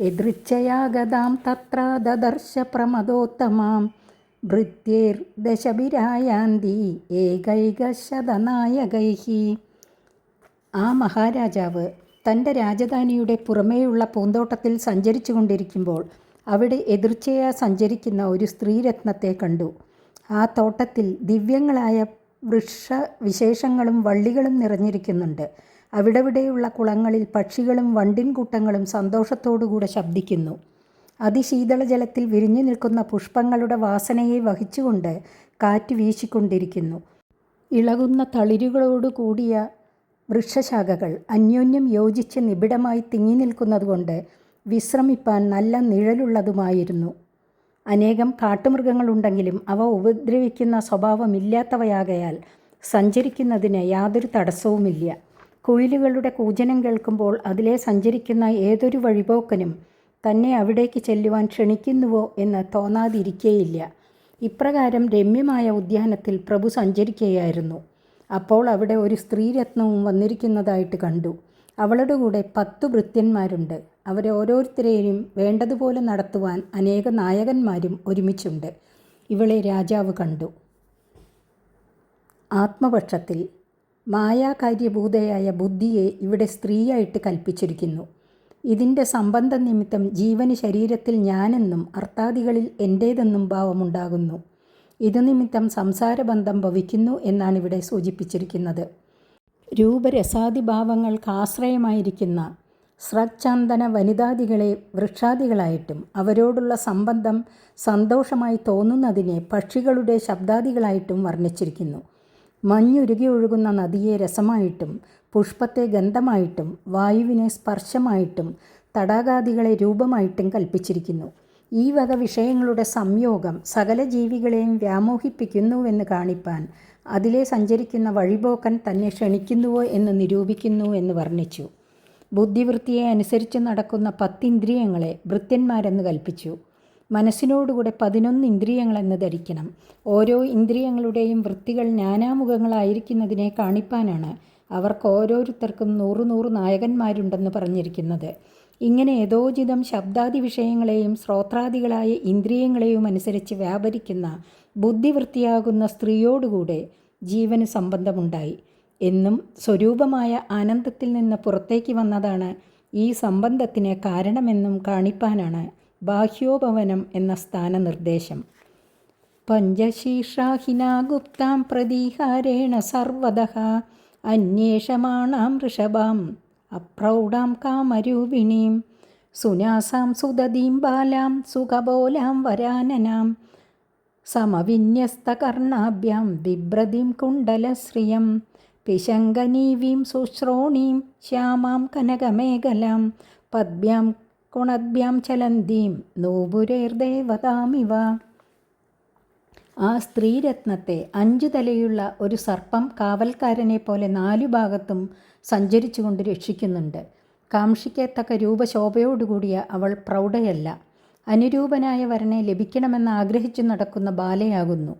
യദൃച്ഛയാഗതാം തത്ര ദദർശ പ്രമദോത്തമാം ഭൃത്യൈർദശഭിരായാന്തി ഏകൈകശതനായകൈഃ. ആ മഹാരാജാവ് തൻ്റെ രാജധാനിയുടെ പുറമേയുള്ള പൂന്തോട്ടത്തിൽ സഞ്ചരിച്ചു കൊണ്ടിരിക്കുമ്പോൾ അവിടെ എതിർച്ചയാ സഞ്ചരിക്കുന്ന ഒരു സ്ത്രീരത്നത്തെ കണ്ടു. ആ തോട്ടത്തിൽ ദിവ്യങ്ങളായ വൃക്ഷവിശേഷങ്ങളും വള്ളികളും നിറഞ്ഞിരിക്കുന്നുണ്ട്. അവിടെവിടെയുള്ള കുളങ്ങളിൽ പക്ഷികളും വണ്ടിൻകൂട്ടങ്ങളും സന്തോഷത്തോടുകൂടെ ശബ്ദിക്കുന്നു. അതിശീതള ജലത്തിൽ വിരിഞ്ഞു നിൽക്കുന്ന പുഷ്പങ്ങളുടെ വാസനയെ വഹിച്ചുകൊണ്ട് കാറ്റ് വീശിക്കൊണ്ടിരിക്കുന്നു. ഇളകുന്ന തളിരുകളോടു കൂടിയ വൃക്ഷശാഖകൾ അന്യോന്യം യോജിച്ച് നിബിഡമായി തിങ്ങി നിൽക്കുന്നതുകൊണ്ട് വിശ്രമിപ്പാൻ നല്ല നിഴലുള്ളതുമായിരുന്നു. അനേകം കാട്ടുമൃഗങ്ങളുണ്ടെങ്കിലും അവ ഉപദ്രവിക്കുന്ന സ്വഭാവമില്ലാത്തവയാകയാൽ സഞ്ചരിക്കുന്നതിന് യാതൊരു തടസ്സവുമില്ല. കുയിലുകളുടെ കൂജനം കേൾക്കുമ്പോൾ അതിലെ സഞ്ചരിക്കുന്ന ഏതൊരു വഴിപോക്കനും തന്നെ അവിടേക്ക് ചെല്ലുവാൻ ക്ഷണിക്കുന്നുവോ എന്ന് തോന്നാതിരിക്കേയില്ല. ഇപ്രകാരം രമ്യമായ ഉദ്യാനത്തിൽ പ്രഭു സഞ്ചരിക്കുകയായിരുന്നു. അപ്പോൾ അവിടെ ഒരു സ്ത്രീരത്നവും വന്നിരിക്കുന്നതായിട്ട് കണ്ടു. അവളുടെ കൂടെ 10 ഭൃത്യന്മാരുണ്ട്. അവരെ ഓരോരുത്തരെയും വേണ്ടതുപോലെ നടത്തുവാൻ അനേക നായകന്മാരും ഒരുമിച്ചുണ്ട്. ഇവളെ രാജാവ് കണ്ടു. ആത്മപക്ഷത്തിൽ മായാകാര്യഭൂതയായ ബുദ്ധിയെ ഇവിടെ സ്ത്രീയായിട്ട് കൽപ്പിച്ചിരിക്കുന്നു. ഇതിൻ്റെ സംബന്ധ നിമിത്തം ജീവന് ശരീരത്തിൽ ഞാനെന്നും അർത്ഥാദികളിൽ എൻ്റേതെന്നും ഭാവമുണ്ടാകുന്നു. ഇതുനിമിത്തം സംസാരബന്ധം ഭവിക്കുന്നു എന്നാണ് ഇവിടെ സൂചിപ്പിച്ചിരിക്കുന്നത്. രൂപരസാദിഭാവങ്ങൾക്ക് ആശ്രയമായിരിക്കുന്ന സ്രഗ്ചന്ദന വനിതാദികളെ വൃക്ഷാദികളായിട്ടും അവരോടുള്ള സംബന്ധം സന്തോഷമായി തോന്നുന്നതിനെ പക്ഷികളുടെ ശബ്ദാദികളായിട്ടും വർണ്ണിച്ചിരിക്കുന്നു. മഞ്ഞുരുകി ഒഴുകുന്ന നദിയെ രസമായിട്ടും പുഷ്പത്തെ ഗന്ധമായിട്ടും വായുവിനെ സ്പർശമായിട്ടും തടാകാദികളെ രൂപമായിട്ടും കൽപ്പിച്ചിരിക്കുന്നു. ഈ വക വിഷയങ്ങളുടെ സംയോഗം സകല ജീവികളെയും വ്യാമോഹിപ്പിക്കുന്നുവെന്ന് കാണിപ്പാൻ അതിലെ സഞ്ചരിക്കുന്ന വഴിപോക്കൻ തന്നെ ക്ഷണിക്കുന്നുവോ എന്ന് നിരൂപിക്കുന്നു എന്ന് വർണ്ണിച്ചു. ബുദ്ധിവൃത്തിയെ അനുസരിച്ച് നടക്കുന്ന 10 ഇന്ദ്രിയങ്ങളെ ഭൃത്യന്മാരെന്ന് കൽപ്പിച്ചു. മനസ്സിനോടുകൂടെ 11 ഇന്ദ്രിയങ്ങളെന്ന് ധരിക്കണം. ഓരോ ഇന്ദ്രിയങ്ങളുടെയും വൃത്തികൾ നാനാമുഖങ്ങളായിരിക്കുന്നതിനെ കാണിപ്പാനാണ് അവർക്ക് ഓരോരുത്തർക്കും 100 നായകന്മാരുണ്ടെന്ന് പറഞ്ഞിരിക്കുന്നത്. ഇങ്ങനെ യഥോചിതം ശബ്ദാദി വിഷയങ്ങളെയും ശ്രോത്രാദികളായ ഇന്ദ്രിയങ്ങളെയും അനുസരിച്ച് വ്യാപരിക്കുന്ന ബുദ്ധിവൃത്തിയാകുന്ന സ്ത്രീയോടുകൂടെ ജീവന് സംബന്ധമുണ്ടായി എന്നും സ്വരൂപമായ ആനന്ദത്തിൽ നിന്ന് പുറത്തേക്ക് വന്നതാണ് ഈ സംബന്ധത്തിന് കാരണമെന്നും കാണിപ്പാനാണ് ബാഹ്യോപവനം എന്ന സ്ഥാനനിർദ്ദേശം. പഞ്ചശീർഷാഹിനാ ഗുപ്താം പ്രതീഹാരേണ സർവദഃ അന്വേഷമാണാം ഋഷഭാം അപ്രൗഢാം കാമരൂപിണീം സുനാസാം സുദതീം ബാലാം സുഖബോലാം വരാനനാം സമവിന്യസ്തകർണാഭ്യാം ബിഭ്രതിം കുണ്ടലശ്രിയം പിശങ്കനീവീം സുശ്രോണീം ശ്യാമാം കനകമേഖലാം പദ്ഭ്യാം കുണദ്ഭ്യാം ചലന്തീം നൂപുരൈർദേവതാമിവ. ആ സ്ത്രീരത്നത്തെ 5 തലയുള്ള ഒരു സർപ്പം കാവൽക്കാരനെ പോലെ 4 ഭാഗത്തും സഞ്ചരിച്ചുകൊണ്ട് രക്ഷിക്കുന്നുണ്ട്. കാംക്ഷിക്കത്തക്ക രൂപശോഭയോടുകൂടിയ അവൾ പ്രൗഢയല്ല. അനുരൂപനായ വരനെ ലഭിക്കണമെന്ന് ആഗ്രഹിച്ചു നടക്കുന്ന ബാലയാകുന്നു.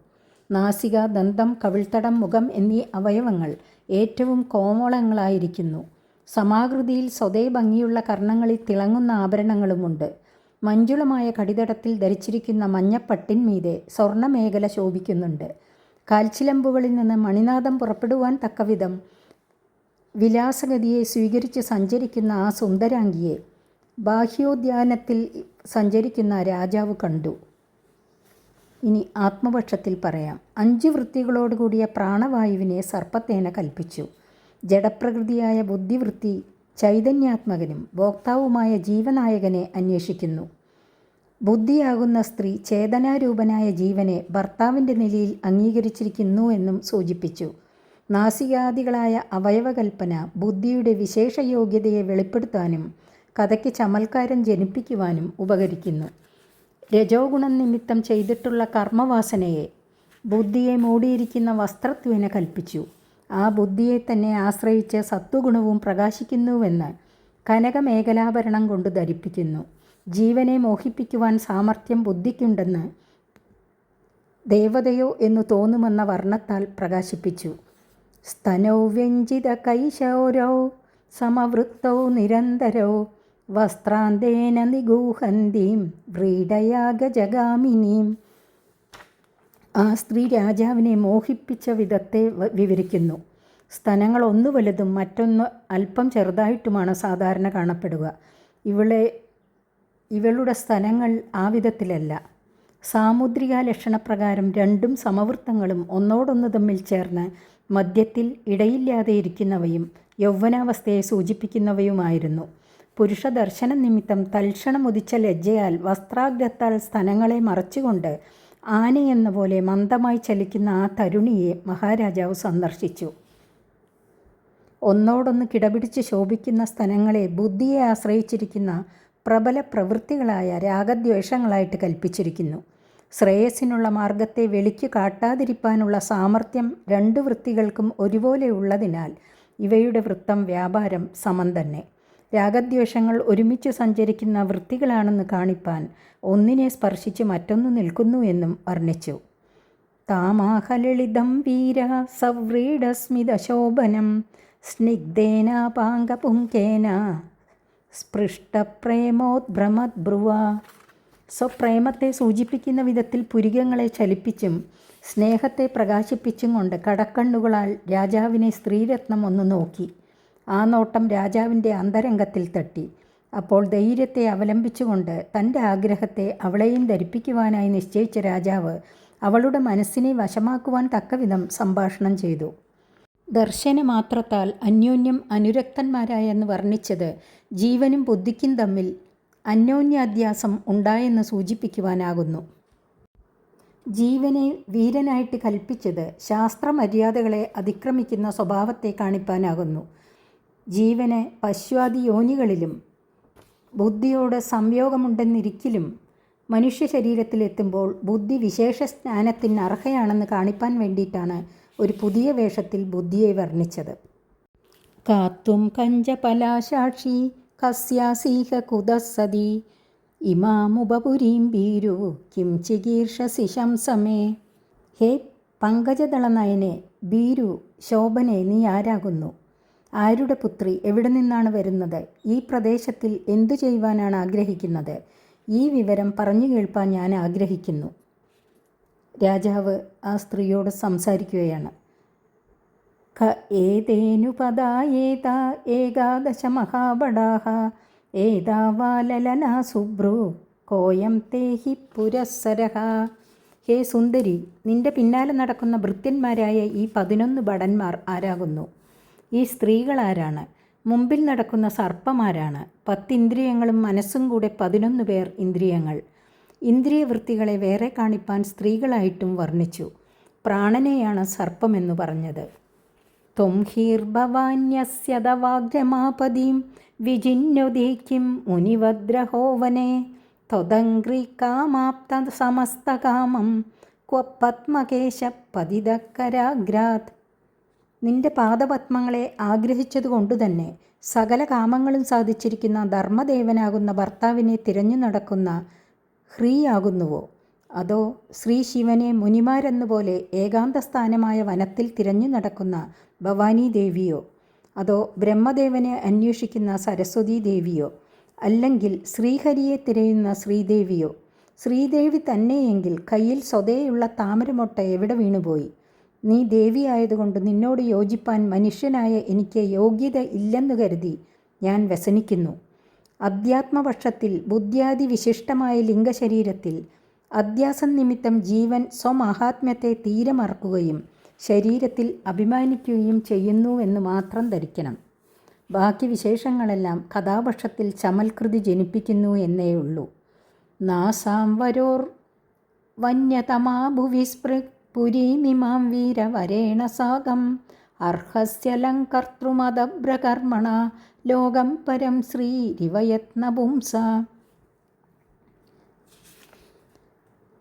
നാസിക, ദന്തം, കവിൾത്തടം, മുഖം എന്നീ അവയവങ്ങൾ ഏറ്റവും കോമളങ്ങളായിരിക്കുന്നു. സമാകൃതിയിൽ സ്വതേ ഭംഗിയുള്ള കർണങ്ങളിൽ തിളങ്ങുന്ന ആഭരണങ്ങളുമുണ്ട്. മഞ്ജുളമായ കടിതടത്തിൽ ധരിച്ചിരിക്കുന്ന മഞ്ഞപ്പട്ടിന്മീതെ സ്വർണ്ണമേഖല ശോഭിക്കുന്നുണ്ട്. കാൽച്ചിലമ്പുകളിൽ നിന്ന് മണിനാദം പുറപ്പെടുവാൻ തക്കവിധം വിലാസഗതിയെ സ്വീകരിച്ച് സഞ്ചരിക്കുന്ന ആ സുന്ദരാംഗിയെ ബാഹ്യോദ്യാനത്തിൽ സഞ്ചരിക്കുന്ന രാജാവ് കണ്ടു. ഇനി ആത്മപക്ഷത്തിൽ പറയാം. 5 വൃത്തികളോടുകൂടിയ പ്രാണവായുവിനെ സർപ്പത്തേന കൽപ്പിച്ചു. ജഡപ്രകൃതിയായ ബുദ്ധിവൃത്തി ചൈതന്യാത്മകനും ഭോക്താവുമായ ജീവനായകനെ അന്വേഷിക്കുന്നു. ബുദ്ധിയാകുന്ന സ്ത്രീ ചേതനാരൂപനായ ജീവനെ ഭർത്താവിൻ്റെ നിലയിൽ അംഗീകരിച്ചിരിക്കുന്നു എന്നും സൂചിപ്പിച്ചു. നാസികാദികളായ അവയവകൽപ്പന ബുദ്ധിയുടെ വിശേഷയോഗ്യതയെ വെളിപ്പെടുത്താനും കഥയ്ക്ക് ചമൽക്കാരം ജനിപ്പിക്കുവാനും ഉപകരിക്കുന്നു. രജോഗുണം നിമിത്തം ചെയ്തിട്ടുള്ള കർമ്മവാസനയെ ബുദ്ധിയെ മൂടിയിരിക്കുന്ന വസ്ത്രത്വേന കൽപ്പിച്ചു. ആ ബുദ്ധിയെ തന്നെ ആശ്രയിച്ച് സത്വഗുണവും പ്രകാശിക്കുന്നുവെന്ന് കനകമേഖലാഭരണം കൊണ്ട് ധരിപ്പിക്കുന്നു. ജീവനെ മോഹിപ്പിക്കുവാൻ സാമർഥ്യം ബുദ്ധിക്കുണ്ടെന്ന് ദേവതയോ എന്നു തോന്നുമെന്ന വർണ്ണത്താൽ പ്രകാശിപ്പിച്ചു. സ്തനൗ വ്യഞ്ജിത കൈശൗരൗ സമവൃത്തൗ നിരന്തരൗ വസ്ത്രാന്തേന നിഗൂഹന്തീം വ്രീഡയാഗജഗാമിനീം. ആ സ്ത്രീ രാജാവിനെ മോഹിപ്പിച്ച വിധത്തെ വിവരിക്കുന്നു. സ്തനങ്ങൾ ഒന്ന് വലുതും മറ്റൊന്ന് അല്പം ചെറുതായിട്ടുമാണ് സാധാരണ കാണപ്പെടുക. ഇവളുടെ സ്തനങ്ങൾ ആ വിധത്തിലല്ല. സാമുദ്രിക ലക്ഷണപ്രകാരം രണ്ടും സമവൃത്തങ്ങളും ഒന്നോടൊന്ന് തമ്മിൽ ചേർന്ന് മധ്യത്തിൽ ഇടയില്ലാതെ ഇരിക്കുന്നവയും യൗവനാവസ്ഥയെ സൂചിപ്പിക്കുന്നവയുമായിരുന്നു. പുരുഷ ദർശന നിമിത്തം തൽക്ഷണമുദിച്ച ലജ്ജയാൽ വസ്ത്രാഗ്രത്താൽ സ്തനങ്ങളെ മറച്ചുകൊണ്ട് ആനയെന്ന പോലെ മന്ദമായി ചലിക്കുന്ന ആ തരുണിയെ മഹാരാജാവ് സന്ദർശിച്ചു. ഒന്നോടൊന്ന് കിടപിടിച്ച് ശോഭിക്കുന്ന സ്തനങ്ങളെ ബുദ്ധിയെ ആശ്രയിച്ചിരിക്കുന്ന പ്രബല പ്രവൃത്തികളായ രാഗദ്വേഷങ്ങളായിട്ട് കൽപ്പിച്ചിരിക്കുന്നു. ശ്രേയസ്സിനുള്ള മാർഗത്തെ വെളിക്ക് കാട്ടാതിരിപ്പാനുള്ള സാമർഥ്യം രണ്ട് വൃത്തികൾക്കും ഒരുപോലെ ഉള്ളതിനാൽ ഇവയുടെ വൃത്തം വ്യാപാരം സമം തന്നെ. രാഗദ്വേഷങ്ങൾ ഒരുമിച്ച് സഞ്ചരിക്കുന്ന വൃത്തികളാണെന്ന് കാണിപ്പാൻ ഒന്നിനെ സ്പർശിച്ച് മറ്റൊന്ന് നിൽക്കുന്നു എന്നും വർണ്ണിച്ചു. താമാഹലളിതം വീര സവ്രീഡസ്മിതശോഭനം സ്നിഗ്ധേന പാങ്കപുങ്കേന സ്പൃഷ്ടപ്രേമോദ്ഭ്രമദ്ഭ്രുവ. സ്വപ്രേമത്തെ സൂചിപ്പിക്കുന്ന വിധത്തിൽ പുരികങ്ങളെ ചലിപ്പിച്ചും സ്നേഹത്തെ പ്രകാശിപ്പിച്ചും കൊണ്ട് കടക്കണ്ണുകളാൽ രാജാവിനെ സ്ത്രീരത്നം ഒന്ന് നോക്കി. ആ നോട്ടം രാജാവിൻ്റെ അന്തരംഗത്തിൽ തട്ടി. അപ്പോൾ ധൈര്യത്തെ അവലംബിച്ചുകൊണ്ട് തൻ്റെ ആഗ്രഹത്തെ അവളെയും ധരിപ്പിക്കുവാനായി നിശ്ചയിച്ച രാജാവ് അവളുടെ മനസ്സിനെ വശമാക്കുവാൻ തക്കവിധം സംഭാഷണം ചെയ്തു. ദർശനമാത്രത്താൽ അന്യോന്യം അനുരക്തന്മാരായെന്ന് വർണ്ണിച്ചത് ജീവനും ബുദ്ധിക്കും തമ്മിൽ അന്യോന്യാധ്യാസം ഉണ്ടായെന്ന് സൂചിപ്പിക്കുവാനാകുന്നു. ജീവനെ വീരനായിട്ട് കൽപ്പിച്ചത് ശാസ്ത്രമര്യാദകളെ അതിക്രമിക്കുന്ന സ്വഭാവത്തെ കാണിപ്പാനാകുന്നു. ജീവന് പശ്വാദി യോനികളിലും ബുദ്ധിയോട് സംയോഗമുണ്ടെന്നിരിക്കലും മനുഷ്യ ശരീരത്തിലെത്തുമ്പോൾ ബുദ്ധി വിശേഷ സ്നാനത്തിന് അർഹയാണെന്ന് കാണിപ്പാൻ വേണ്ടിയിട്ടാണ് ഒരു പുതിയ വേഷത്തിൽ ബുദ്ധിയെ വർണ്ണിച്ചത്. കാത്തും കഞ്ചപലാശാക്ഷി കസ്യാസീഹ കുതസതി ഇമാമുപപുരീം ഭീരു കിം ചികീർഷസി ശംസമേ. ഹേ പങ്കജദളനയനെ, ഭീരു, ശോഭനെ, നീ ആരാകുന്നു? ആരുടെ പുത്രി? എവിടെ നിന്നാണ് വരുന്നത്? ഈ പ്രദേശത്തിൽ എന്തു ചെയ്യുവാനാണ് ആഗ്രഹിക്കുന്നത്? ഈ വിവരം പറഞ്ഞു കേൾപ്പാൻ ഞാൻ ആഗ്രഹിക്കുന്നു. രാജാവ് ആ സ്ത്രീയോട് സംസാരിക്കുകയാണ്. ക ഏതേനുപദായേതാ ഏകാദശ മഹാബടാഹ ഏതാവാലലനാ സുഭ്രു കോയം തേഹി പുരസ്സരഹ. ഹേ സുന്ദരി, നിന്റെ പിന്നാലെ നടക്കുന്ന ഭൃത്യന്മാരായ ഈ 11 ഭടന്മാർ ആരാകുന്നു? ഈ സ്ത്രീകൾ ആരാണ്? മുമ്പിൽ നടക്കുന്ന സർപ്പമാരാണ്? 10 ഇന്ദ്രിയങ്ങളും മനസ്സും കൂടെ 11 പേർ ഇന്ദ്രിയങ്ങൾ. ഇന്ദ്രിയവൃത്തികളെ വേറെ കാണിപ്പാൻ സ്ത്രീകളായിട്ടും വർണ്ണിച്ചു. പ്രാണനെയാണ് സർപ്പമെന്ന് പറഞ്ഞത്. ത്വം ഹീർഭവാന്യസ്യതവാഗ്രമാപദീം വിജിന്യുദീക്കിം മുനിവദ്രഹോവനെ ത്വദംഗ്രികാമാപ്ത സമസ്തകാമം ക്വ പത്മകേശ പതിതക്കരാഗ്രാത്. നിന്റെ പാദപത്മങ്ങളെ ആഗ്രഹിച്ചതുകൊണ്ടുതന്നെ സകല കാമങ്ങളും സാധിച്ചിരിക്കുന്ന ധർമ്മദേവനാകുന്ന ഭർത്താവിനെ തിരഞ്ഞു നടക്കുന്ന ഹ്രീയാകുന്നുവോ? അതോ ശ്രീ ശിവനെ മുനിമാരെന്നുപോലെ ഏകാന്തസ്ഥാനമായ വനത്തിൽ തിരഞ്ഞു നടക്കുന്ന ഭവാനി ദേവിയോ? അതോ ബ്രഹ്മദേവനെ അന്വേഷിക്കുന്ന സരസ്വതീ ദേവിയോ? അല്ലെങ്കിൽ ശ്രീഹരിയെ തിരയുന്ന ശ്രീദേവിയോ? ശ്രീദേവി തന്നെയെങ്കിൽ കയ്യിൽ സ്വതേയുള്ള താമരമൊട്ട എവിടെ വീണുപോയി? നീ ദേവിയായതുകൊണ്ട് നിന്നോട് യോജിപ്പാൻ മനുഷ്യനായ എനിക്ക് യോഗ്യത ഇല്ലെന്നു കരുതി ഞാൻ വ്യസനിക്കുന്നു. അധ്യാത്മപക്ഷത്തിൽ ബുദ്ധ്യാദി വിശിഷ്ടമായ ലിംഗശരീരത്തിൽ അധ്യാസം നിമിത്തം ജീവൻ സ്വമാഹാത്മ്യത്തെ തീരെ മറക്കുകയും ശരീരത്തിൽ അഭിമാനിക്കുകയും ചെയ്യുന്നുവെന്ന് മാത്രം ധരിക്കണം. ബാക്കി വിശേഷങ്ങളെല്ലാം കഥാപക്ഷത്തിൽ ചമൽകൃതി ജനിപ്പിക്കുന്നു എന്നേ ഉള്ളൂ. നാസാം വരോർ വന്യതമാ ഭുവിസ്പൃക് പുരീമിമാം വീരവരേണ സാകം അർഹസ്യലങ്കർത്തൃമദഭ്രകർമ്മണ ലോകം പരം ശ്രീരിവയത്നപുംസ.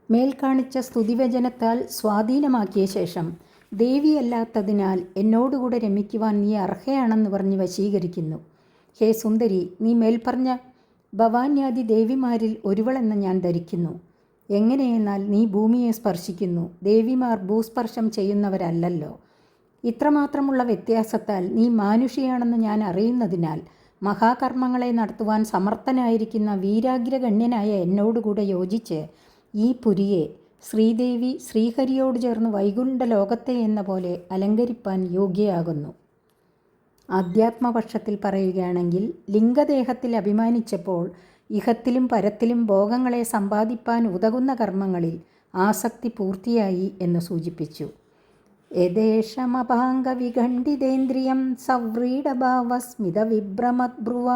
മേൽ കാണിച്ച സ്തുതിവചനത്താൽ സ്വാധീനമാക്കിയ ശേഷം ദേവിയല്ലാത്തതിനാൽ എന്നോടുകൂടെ രമിക്കുവാൻ നീ അർഹയാണെന്ന് പറഞ്ഞ് വശീകരിക്കുന്നു. ഹേ സുന്ദരി, നീ മേൽപ്പറഞ്ഞ ഭവാന്യാദി ദേവിമാരിൽ ഒരുവളെന്ന് ഞാൻ ധരിക്കുന്നു. എങ്ങനെയെന്നാൽ നീ ഭൂമിയെ സ്പർശിക്കുന്നു, ദേവിമാർ ഭൂസ്പർശം ചെയ്യുന്നവരല്ലല്ലോ. ഇത്രമാത്രമുള്ള വ്യത്യാസത്താൽ നീ മാനുഷിയാണെന്ന് ഞാൻ അറിയുന്നതിനാൽ മഹാകർമ്മങ്ങളെ നടത്തുവാൻ സമർത്ഥനായിരിക്കുന്ന വീരാഗ്രഗണ്യനായ എന്നോടുകൂടെ യോജിച്ച് ഈ പുരിയെ ശ്രീദേവി ശ്രീഹരിയോട് ചേർന്ന് വൈകുണ്ഠ ലോകത്തെ എന്ന പോലെ അലങ്കരിപ്പാൻ യോഗ്യയാകുന്നു. ആധ്യാത്മപക്ഷത്തിൽ പറയുകയാണെങ്കിൽ ലിംഗദേഹത്തിൽ അഭിമാനിച്ചപ്പോൾ ഇഹത്തിലും പരത്തിലും ഭോഗങ്ങളെ സമ്പാദിപ്പാൻ ഉതകുന്ന കർമ്മങ്ങളിൽ ആസക്തി പൂർത്തിയായി എന്ന് സൂചിപ്പിച്ചു. യഥേഷമപാംഗവിഖണ്ഡിതേന്ദ്രിയം സവ്രീഡഭാവസ്മിതവിഭ്രമദ്ഭ്രുവ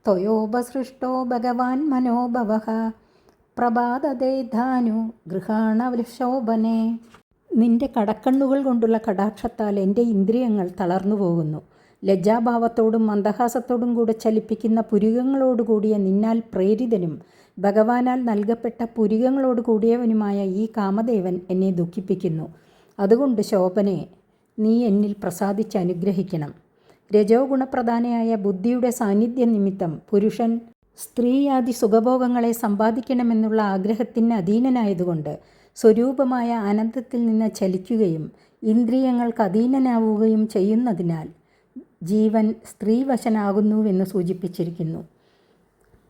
ത്വയോപസൃഷ്ടോ ഭഗവാൻ മനോഭവഃ പ്രഭാതദേധാനു ഗൃഹാണശോഭനെ. നിന്റെ കടക്കണ്ണുകൾ കൊണ്ടുള്ള കടാക്ഷത്താൽ എൻ്റെ ഇന്ദ്രിയങ്ങൾ തളർന്നു പോകുന്നു. ലജ്ജാഭാവത്തോടും മന്ദഹാസത്തോടും കൂടെ ചലിപ്പിക്കുന്ന പുരികങ്ങളോടുകൂടിയ നിന്നാൽ പ്രേരിതനും ഭഗവാനാൽ നൽകപ്പെട്ട പുരികങ്ങളോട് കൂടിയവനുമായ ഈ കാമദേവൻ എന്നെ ദുഃഖിപ്പിക്കുന്നു. അതുകൊണ്ട് ശോഭനെ, നീ എന്നിൽ പ്രസാദിച്ച് അനുഗ്രഹിക്കണം. രജോ ഗുണപ്രധാനയായ ബുദ്ധിയുടെ സാന്നിധ്യ നിമിത്തം പുരുഷൻ സ്ത്രീയാദി സുഖഭോഗങ്ങളെ സമ്പാദിക്കണമെന്നുള്ള ആഗ്രഹത്തിന് അധീനനായതുകൊണ്ട് സ്വരൂപമായ ആനന്ദത്തിൽ നിന്ന് ചലിക്കുകയും ഇന്ദ്രിയങ്ങൾക്ക് അധീനനാവുകയും ചെയ്യുന്നതിനാൽ ജീവൻ സ്ത്രീവശനാകുന്നുവെന്ന് സൂചിപ്പിച്ചിരിക്കുന്നു.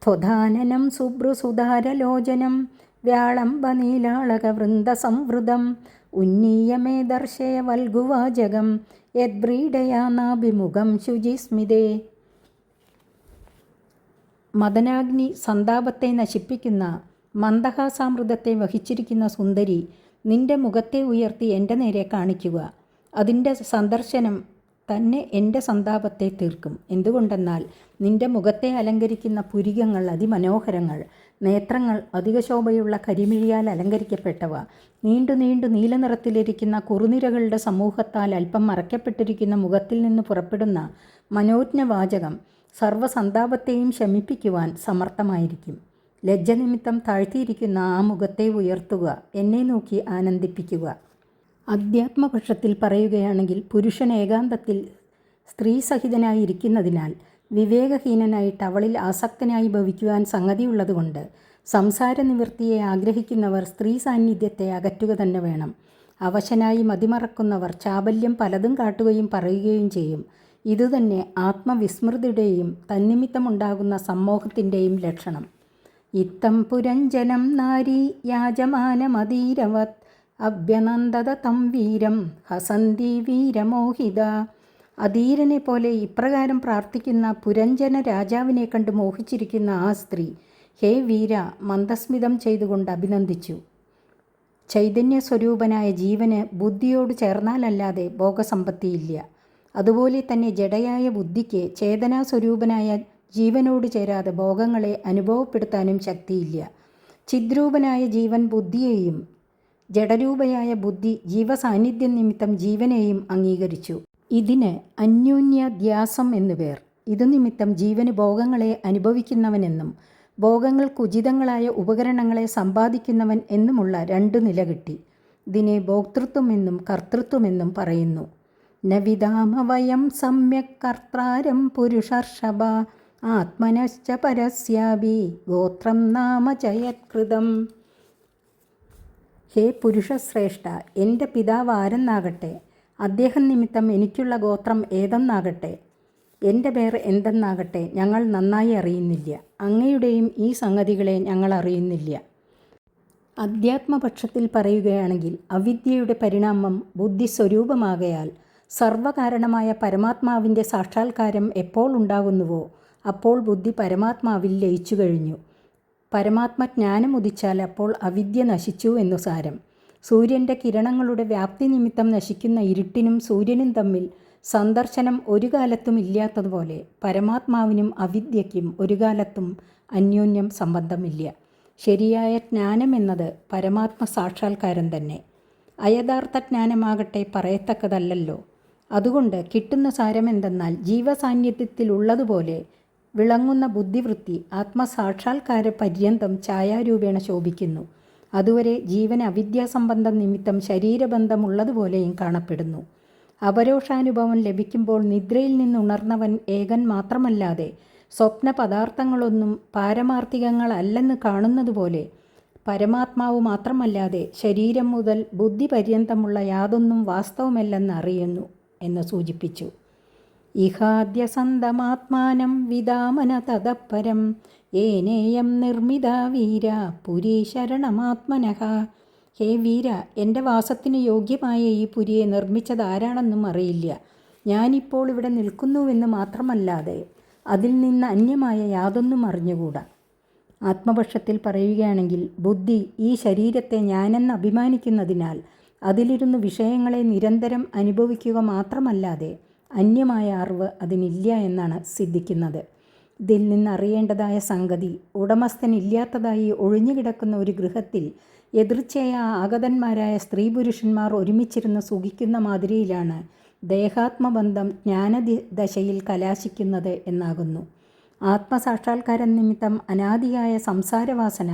ത്വധാനനം സുഭ്രുസുധാരലോചനം വ്യാളംബനീലാളകവൃന്ദസംവൃതം ഉന്നീയമേ ദർശയ വൽഗുവാചകം യദ്ബ്രീഡയാനാഭിമുഖം ശുചിസ്മിതേ. മദനാഗ്നി സന്താപത്തെ നശിപ്പിക്കുന്ന മന്ദഹാസാമൃതത്തെ വഹിച്ചിരിക്കുന്ന സുന്ദരി, നിന്റെ മുഖത്തെ ഉയർത്തി എൻ്റെ നേരെ കാണിക്കുക. അതിൻ്റെ സന്ദർശനം തന്നെ എൻ്റെ സന്താപത്തെ തീർക്കും. എന്തുകൊണ്ടെന്നാൽ നിന്റെ മുഖത്തെ അലങ്കരിക്കുന്ന പുരികങ്ങൾ അതിമനോഹരങ്ങൾ, നേത്രങ്ങൾ അധികശോഭയുള്ള കരിമിഴിയാൽ അലങ്കരിക്കപ്പെട്ടവ, നീണ്ടു നീണ്ടു നീലനിറത്തിലിരിക്കുന്ന കുറുനിരകളുടെ സമൂഹത്താൽ അല്പം മറയ്ക്കപ്പെട്ടിരിക്കുന്ന മുഖത്തിൽ നിന്ന് പുറപ്പെടുന്ന മനോജ്ഞവാചകം സർവ്വസന്താപത്തെയും ശമിപ്പിക്കുവാൻ സമർത്ഥമായിരിക്കും. ലജ്ജ നിമിത്തം താഴ്ത്തിയിരിക്കുന്ന ആ മുഖത്തെ ഉയർത്തുക, എന്നെ നോക്കി ആനന്ദിപ്പിക്കുക. അധ്യാത്മപക്ഷത്തിൽ പറയുകയാണെങ്കിൽ പുരുഷൻ ഏകാന്തത്തിൽ സ്ത്രീസഹിതനായിരിക്കുന്നതിനാൽ വിവേകഹീനനായിട്ട് അവളിൽ ആസക്തനായി ഭവിക്കുവാൻ സംഗതിയുള്ളതുകൊണ്ട് സംസാര നിവൃത്തിയെ ആഗ്രഹിക്കുന്നവർ സ്ത്രീ സാന്നിധ്യത്തെ അകറ്റുക തന്നെ വേണം. അവശനായി മതിമറക്കുന്നവർ ചാബല്യം പലതും കാട്ടുകയും പറയുകയും ചെയ്യും. ഇതുതന്നെ ആത്മവിസ്മൃതിയുടെയും തന്നിമിത്തമുണ്ടാകുന്ന സമ്മോഹത്തിൻ്റെയും ലക്ഷണം. ഇത്തം പുരഞ്ജനം നാരി യാജമാനമതീരവത് അഭ്യനന്ദത തം വീരം ഹസന്തി വീരമോഹിത. അധീരനെ പോലെ ഇപ്രകാരം പ്രാർത്ഥിക്കുന്ന പുരഞ്ജന രാജാവിനെ കണ്ട് മോഹിച്ചിരിക്കുന്ന ആ സ്ത്രീ, ഹേ വീര, മന്ദസ്മിതം ചെയ്തുകൊണ്ട് അഭിനന്ദിച്ചു. ചൈതന്യസ്വരൂപനായ ജീവന് ബുദ്ധിയോട് ചേർന്നാലല്ലാതെ ഭോഗസമ്പത്തിയില്ല. അതുപോലെ തന്നെ ജഡയായ ബുദ്ധിക്ക് ചേതനാസ്വരൂപനായ ജീവനോട് ചേരാതെ ഭോഗങ്ങളെ അനുഭവപ്പെടുത്താനും ശക്തിയില്ല. ചിദ്രൂപനായ ജീവൻ ബുദ്ധിയെയും ജഡരൂപയായ ബുദ്ധി ജീവസാന്നിധ്യം നിമിത്തം ജീവനെയും അംഗീകരിച്ചു. ഇതിന് അന്യോന്യാധ്യാസം എന്നു പേർ. ഇതു നിമിത്തം ജീവന് ഭോഗങ്ങളെ അനുഭവിക്കുന്നവനെന്നും ഭോഗങ്ങൾക്കുചിതങ്ങളായ ഉപകരണങ്ങളെ സമ്പാദിക്കുന്നവൻ എന്നുമുള്ള രണ്ടു നില കിട്ടി. ഇതിനെ ഭോക്തൃത്വമെന്നും കർത്തൃത്വമെന്നും പറയുന്നു. നവിതാമ വയം സമ്യക് കർത്താരം പുരുഷർഷഭ ആത്മനശ്ച പരസ്യാഭി ഗോത്രം നാമ ചയത്കൃതം. ഹേ പുരുഷശ്രേഷ്ഠ, എൻ്റെ പിതാവ് ആരെന്നാകട്ടെ, അദ്ദേഹം നിമിത്തം എനിക്കുള്ള ഗോത്രം ഏതെന്നാകട്ടെ, എൻ്റെ പേർ എന്തെന്നാകട്ടെ, ഞങ്ങൾ നന്നായി അറിയുന്നില്ല. അങ്ങയുടെയും ഈ സംഗതികളെ ഞങ്ങൾ അറിയുന്നില്ല. അധ്യാത്മപക്ഷത്തിൽ പറയുകയാണെങ്കിൽ അവിദ്യയുടെ പരിണാമം ബുദ്ധിസ്വരൂപമാകയാൽ സർവകാരണമായ പരമാത്മാവിൻ്റെ സാക്ഷാത്കാരം എപ്പോൾ ഉണ്ടാകുന്നുവോ അപ്പോൾ ബുദ്ധി പരമാത്മാവിൽ ലയിച്ചു കഴിഞ്ഞു. പരമാത്മജ്ഞാനം ഉദിച്ചാൽ അപ്പോൾ അവിദ്യ നശിച്ചു എന്നു സാരം. സൂര്യൻ്റെ കിരണങ്ങളുടെ വ്യാപ്തി നിമിത്തം നശിക്കുന്ന ഇരുട്ടിനും സൂര്യനും തമ്മിൽ സന്ദർശനം ഒരു കാലത്തും ഇല്ലാത്തതുപോലെ പരമാത്മാവിനും അവിദ്യയ്ക്കും ഒരു കാലത്തും അന്യോന്യം സംബന്ധമില്ല. ശരിയായ ജ്ഞാനം എന്നത് പരമാത്മ സാക്ഷാത്കാരം തന്നെ. അയഥാർത്ഥ ജ്ഞാനമാകട്ടെ പറയത്തക്കതല്ലല്ലോ. അതുകൊണ്ട് കിട്ടുന്ന സാരമെന്തെന്നാൽ ജീവസാന്നിധ്യത്തിലുള്ളതുപോലെ വിളങ്ങുന്ന ബുദ്ധിവൃത്തി ആത്മസാക്ഷാത്കാര പര്യന്തം ഛായാരൂപേണ ശോഭിക്കുന്നു. അതുവരെ ജീവൻ അവിദ്യാസംബന്ധം നിമിത്തം ശരീരബന്ധമുള്ളതുപോലെയും കാണപ്പെടുന്നു. അപരോക്ഷാനുഭവം ലഭിക്കുമ്പോൾ നിദ്രയിൽ നിന്നുണർന്നവൻ ഏകൻ മാത്രമല്ലാതെ സ്വപ്ന പദാർത്ഥങ്ങളൊന്നും പാരമാർത്ഥികങ്ങളല്ലെന്ന് കാണുന്നതുപോലെ പരമാത്മാവ് മാത്രമല്ലാതെ ശരീരം മുതൽ ബുദ്ധി പര്യന്തമുള്ള യാതൊന്നും വാസ്തവമല്ലെന്ന് അറിയുന്നു എന്ന് സൂചിപ്പിച്ചു. ഇഹാദ്യസന്തമാത്മാനം വിദാമന തതപ്പരം ഏനേയം നിർമ്മിത വീര പുരി ശരണമാത്മനഃ. ഹേ വീര, എൻ്റെ വാസത്തിന് യോഗ്യമായ ഈ പുരിയെ നിർമ്മിച്ചതാരാണെന്നും അറിയില്ല. ഞാനിപ്പോൾ ഇവിടെ നിൽക്കുന്നുവെന്ന് മാത്രമല്ലാതെ അതിൽ നിന്ന് അന്യമായ യാതൊന്നും അറിഞ്ഞുകൂടാ. ആത്മപക്ഷത്തിൽ പറയുകയാണെങ്കിൽ ബുദ്ധി ഈ ശരീരത്തെ ഞാനെന്ന് അഭിമാനിക്കുന്നതിനാൽ അതിലിരുന്ന് വിഷയങ്ങളെ നിരന്തരം അനുഭവിക്കുക മാത്രമല്ലാതെ അന്യമായ അറിവ് അതിനില്ല എന്നാണ് സിദ്ധിക്കുന്നത്. ഇതിൽ നിന്ന് അറിയേണ്ടതായ സംഗതി, ഉടമസ്ഥനില്ലാത്തതായി ഒഴിഞ്ഞുകിടക്കുന്ന ഒരു ഗൃഹത്തിൽ എതിർച്ചയായ ആഗതന്മാരായ സ്ത്രീ പുരുഷന്മാർ ഒരുമിച്ചിരുന്ന് സുഖിക്കുന്ന മാതിരിയിലാണ് ദേഹാത്മബന്ധം ജ്ഞാനദശയിൽ കലാശിക്കുന്നത് എന്നാകുന്നു. ആത്മസാക്ഷാത്കാര നിമിത്തം അനാദിയായ സംസാരവാസന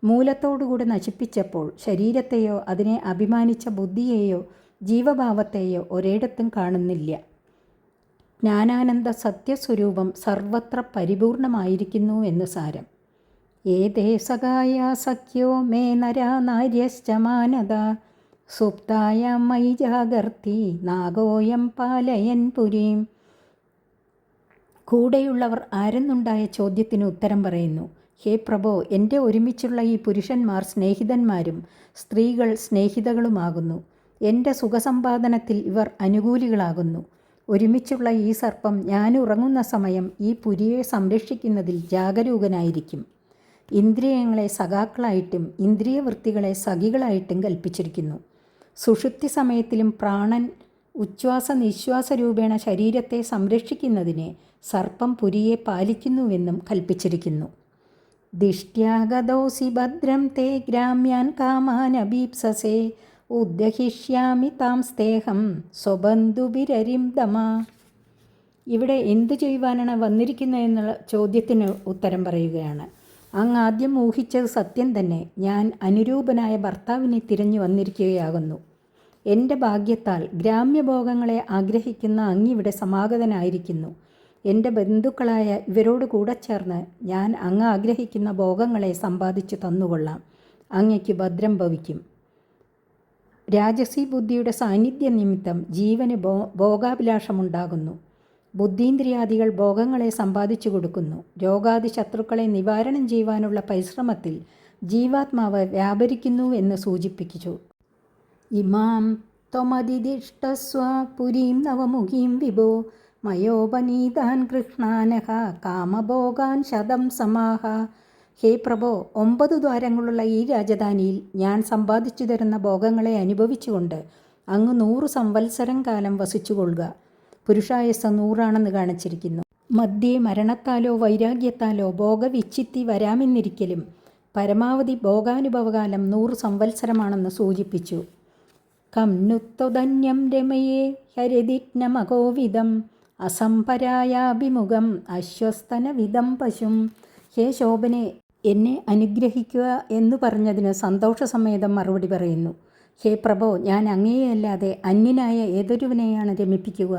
മൂലത്തോടുകൂടി നശിപ്പിച്ചപ്പോൾ ശരീരത്തെയോ അതിനെ അഭിമാനിച്ച ബുദ്ധിയെയോ ജീവഭാവത്തെയോ ഒരിടത്തും കാണുന്നില്ല. ജ്ഞാനാനന്ദ സത്യസ്വരൂപം സർവത്ര പരിപൂർണമായിരിക്കുന്നു എന്ന് സാരം. ഏതേ സഖായ സഖ്യോ മേ നരാ നാര്യശ്ച മാനദ സുപ്തായ മൈ ജാഗർത്തി നാഗോയം പാലയൻ പുരീം. കൂടെയുള്ളവർ ആരെന്നുണ്ടായ ചോദ്യത്തിന് ഉത്തരം പറയുന്നു. ഹേ പ്രഭോ, എൻ്റെ ഒരുമിച്ചുള്ള ഈ പുരുഷന്മാർ സ്നേഹിതന്മാരും സ്ത്രീകൾ സ്നേഹിതകളുമാകുന്നു. എൻ്റെ സുഖസമ്പാദനത്തിൽ ഇവർ അനുകൂലികളാകുന്നു. ഒരുമിച്ചുള്ള ഈ സർപ്പം ഞാൻ ഉറങ്ങുന്ന സമയം ഈ പുരിയെ സംരക്ഷിക്കുന്നതിൽ ജാഗരൂകനായിരിക്കും. ഇന്ദ്രിയങ്ങളെ സഖാക്കളായിട്ടും ഇന്ദ്രിയവൃത്തികളെ സഖികളായിട്ടും കൽപ്പിച്ചിരിക്കുന്നു. സുഷുപ്തി സമയത്തിലും പ്രാണൻ ഉച്ഛ്വാസ നിശ്വാസ രൂപേണ ശരീരത്തെ സംരക്ഷിക്കുന്നതിന് സർപ്പം പുരിയെ പാലിക്കുന്നുവെന്നും കൽപ്പിച്ചിരിക്കുന്നു. ദിഷ്ട്യാഗതോസി ഭദ്രം തേ ഗ്രാമ്യാൻ കാമാനഭീപ്സസേ ഉദ്ദഹിഷ്യാമി താം സ്തേഹം സ്വബന്ധുബിരരിം ദമ. ഇവിടെ എന്തു ചെയ്യുവാനാണ് വന്നിരിക്കുന്നതെന്നുള്ള ചോദ്യത്തിന് ഉത്തരം പറയുകയാണ്. അങ്ങ് ആദ്യം ഊഹിച്ചത് സത്യം തന്നെ. ഞാൻ അനുരൂപനായ ഭർത്താവിനെ തിരഞ്ഞു വന്നിരിക്കുകയാകുന്നു. എൻ്റെ ഭാഗ്യത്താൽ ഗ്രാമ്യഭോഗങ്ങളെ ആഗ്രഹിക്കുന്ന അങ്ങിവിടെ സമാഗതനായിരിക്കുന്നു. എൻ്റെ ബന്ധുക്കളായ ഇവരോട് കൂടെ ചേർന്ന് ഞാൻ അങ്ങ് ആഗ്രഹിക്കുന്ന ഭോഗങ്ങളെ സമ്പാദിച്ചു തന്നുകൊള്ളാം. അങ്ങയ്ക്ക് ഭദ്രം ഭവിക്കും. രാജസി ബുദ്ധിയുടെ സാന്നിധ്യ നിമിത്തം ജീവന് ഭോഗാഭിലാഷമുണ്ടാകുന്നു. ബുദ്ധീന്ദ്രിയാദികൾ ഭോഗങ്ങളെ സമ്പാദിച്ചു കൊടുക്കുന്നു. രോഗാദി ശത്രുക്കളെ നിവാരണം ചെയ്യുവാനുള്ള പരിശ്രമത്തിൽ ജീവാത്മാവ് വ്യാപരിക്കുന്നു എന്ന് സൂചിപ്പിച്ചു. ഇമാം ത്വമതിദിഷ്ടസ്വ പുരീം നവമുഖീം വിഭോ മയോപനീതാൻ കൃഷ്ണാനഹ കാമഭോഗാൻ ശതം സമാഹ. ഹേ പ്രഭോ, 9 ദ്വാരങ്ങളുള്ള ഈ രാജധാനിയിൽ ഞാൻ സമ്പാദിച്ചു തരുന്ന ഭോഗങ്ങളെ അനുഭവിച്ചുകൊണ്ട് അങ്ങ് 100 സംവത്സരം കാലം വസിച്ചുകൊള്ളുക. പുരുഷായസ് 100 കാണിച്ചിരിക്കുന്നു. മധ്യേ മരണത്താലോ വൈരാഗ്യത്താലോ ഭോഗവിച്ഛിത്തി വരാമെന്നിരിക്കലും പരമാവധി ഭോഗാനുഭവകാലം 100 സംവത്സരമാണെന്ന് സൂചിപ്പിച്ചു. കം നുത്തൊധന്യം രമയേ ഹരിദിഗ്നമകോവിദം അസംപരായാഭിമുഖം അശ്വസ്തനവിധം പശും. ഹേ ശോഭനെ, എന്നെ അനുഗ്രഹിക്കുക എന്നു പറഞ്ഞതിന് സന്തോഷസമേതം മറുപടി പറയുന്നു. ഹേ പ്രഭോ, ഞാൻ അങ്ങയെയല്ലാതെ അന്യനായ ഏതൊരുവനെയാണ് രമിപ്പിക്കുക?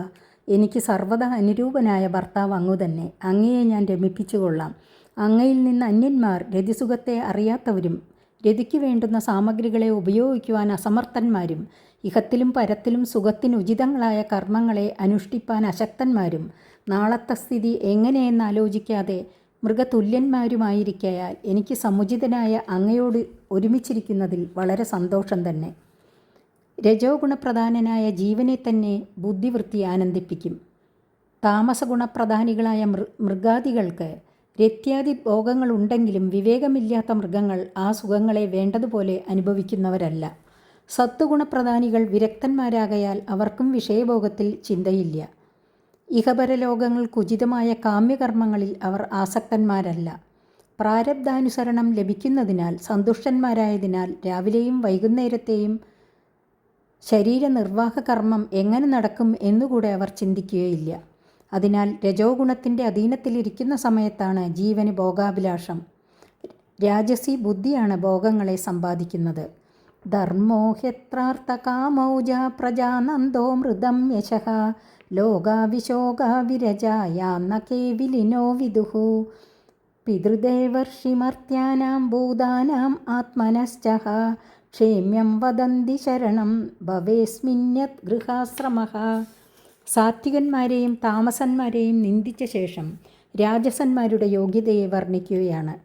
എനിക്ക് സർവ്വത അനുരൂപനായ ഭർത്താവ് അങ്ങു തന്നെ. അങ്ങയെ ഞാൻ രമിപ്പിച്ചുകൊള്ളാം. അങ്ങയിൽ നിന്ന് അന്യന്മാർ രതിസുഖത്തെ അറിയാത്തവരും രതിക്ക് വേണ്ടുന്ന സാമഗ്രികളെ ഉപയോഗിക്കുവാൻ അസമർത്ഥന്മാരും ഇഹത്തിലും പരത്തിലും സുഖത്തിനുചിതങ്ങളായ കർമ്മങ്ങളെ അനുഷ്ഠിപ്പാൻ അശക്തന്മാരും നാളത്തെ സ്ഥിതി എങ്ങനെയെന്ന് ആലോചിക്കാതെ മൃഗതുല്യന്മാരുമായിരിക്കയാൽ എനിക്ക് സമുചിതനായ അങ്ങയോട് ഒരുമിച്ചിരിക്കുന്നതിൽ വളരെ സന്തോഷം തന്നെ. രജോ ഗുണപ്രധാനനായ ജീവനെ തന്നെ ബുദ്ധിവൃത്തി ആനന്ദിപ്പിക്കും. താമസഗുണപ്രധാനികളായ മൃഗാദികൾക്ക് രത്യാദി ഭോഗങ്ങളുണ്ടെങ്കിലും വിവേകമില്ലാത്ത മൃഗങ്ങൾ ആ സുഖങ്ങളെ വേണ്ടതുപോലെ അനുഭവിക്കുന്നവരല്ല. സത്വഗുണപ്രധാനികൾ വിരക്തന്മാരാകയാൽ അവർക്കും വിഷയഭോഗത്തിൽ ചിന്തയില്ല. ഇഹപരലോകങ്ങൾക്കുചിതമായ കാമ്യകർമ്മങ്ങളിൽ അവർ ആസക്തന്മാരല്ല. പ്രാരബ്ധാനുസരണം ലഭിക്കുന്നതിനാൽ സന്തുഷ്ടന്മാരായതിനാൽ രാവിലെയും വൈകുന്നേരത്തെയും ശരീരനിർവാഹ കർമ്മം എങ്ങനെ നടക്കും എന്നുകൂടെ അവർ ചിന്തിക്കുകയില്ല. അതിനാൽ രജോ ഗുണത്തിൻ്റെ അധീനത്തിലിരിക്കുന്ന സമയത്താണ് ജീവന് ഭോഗാഭിലാഷം. രാജസി ബുദ്ധിയാണ് ഭോഗങ്ങളെ സമ്പാദിക്കുന്നത്. ധർമ്മോ ഹ്യത്രാർത്ഥ കാമൗജ പ്രജാനന്ദോ മൃതം യശഃ ലോകാവിശോകാവിരജായാന്ന കേവിലിനോ വിദുഃ. പിതൃദേവർഷിമർത്യാനാം ഭൂതാനാം ആത്മനശ്ചഃ ക്ഷേമ്യം വദന്തി ശരണം ഭവേസ്മിന്യത് ഗൃഹാശ്രമഃ. സാത്വികന്മാരെയും താമസന്മാരെയും നിന്ദിച്ച ശേഷം രാജസന്മാരുടെ യോഗ്യതയെ വർണ്ണിക്കുകയാണ്.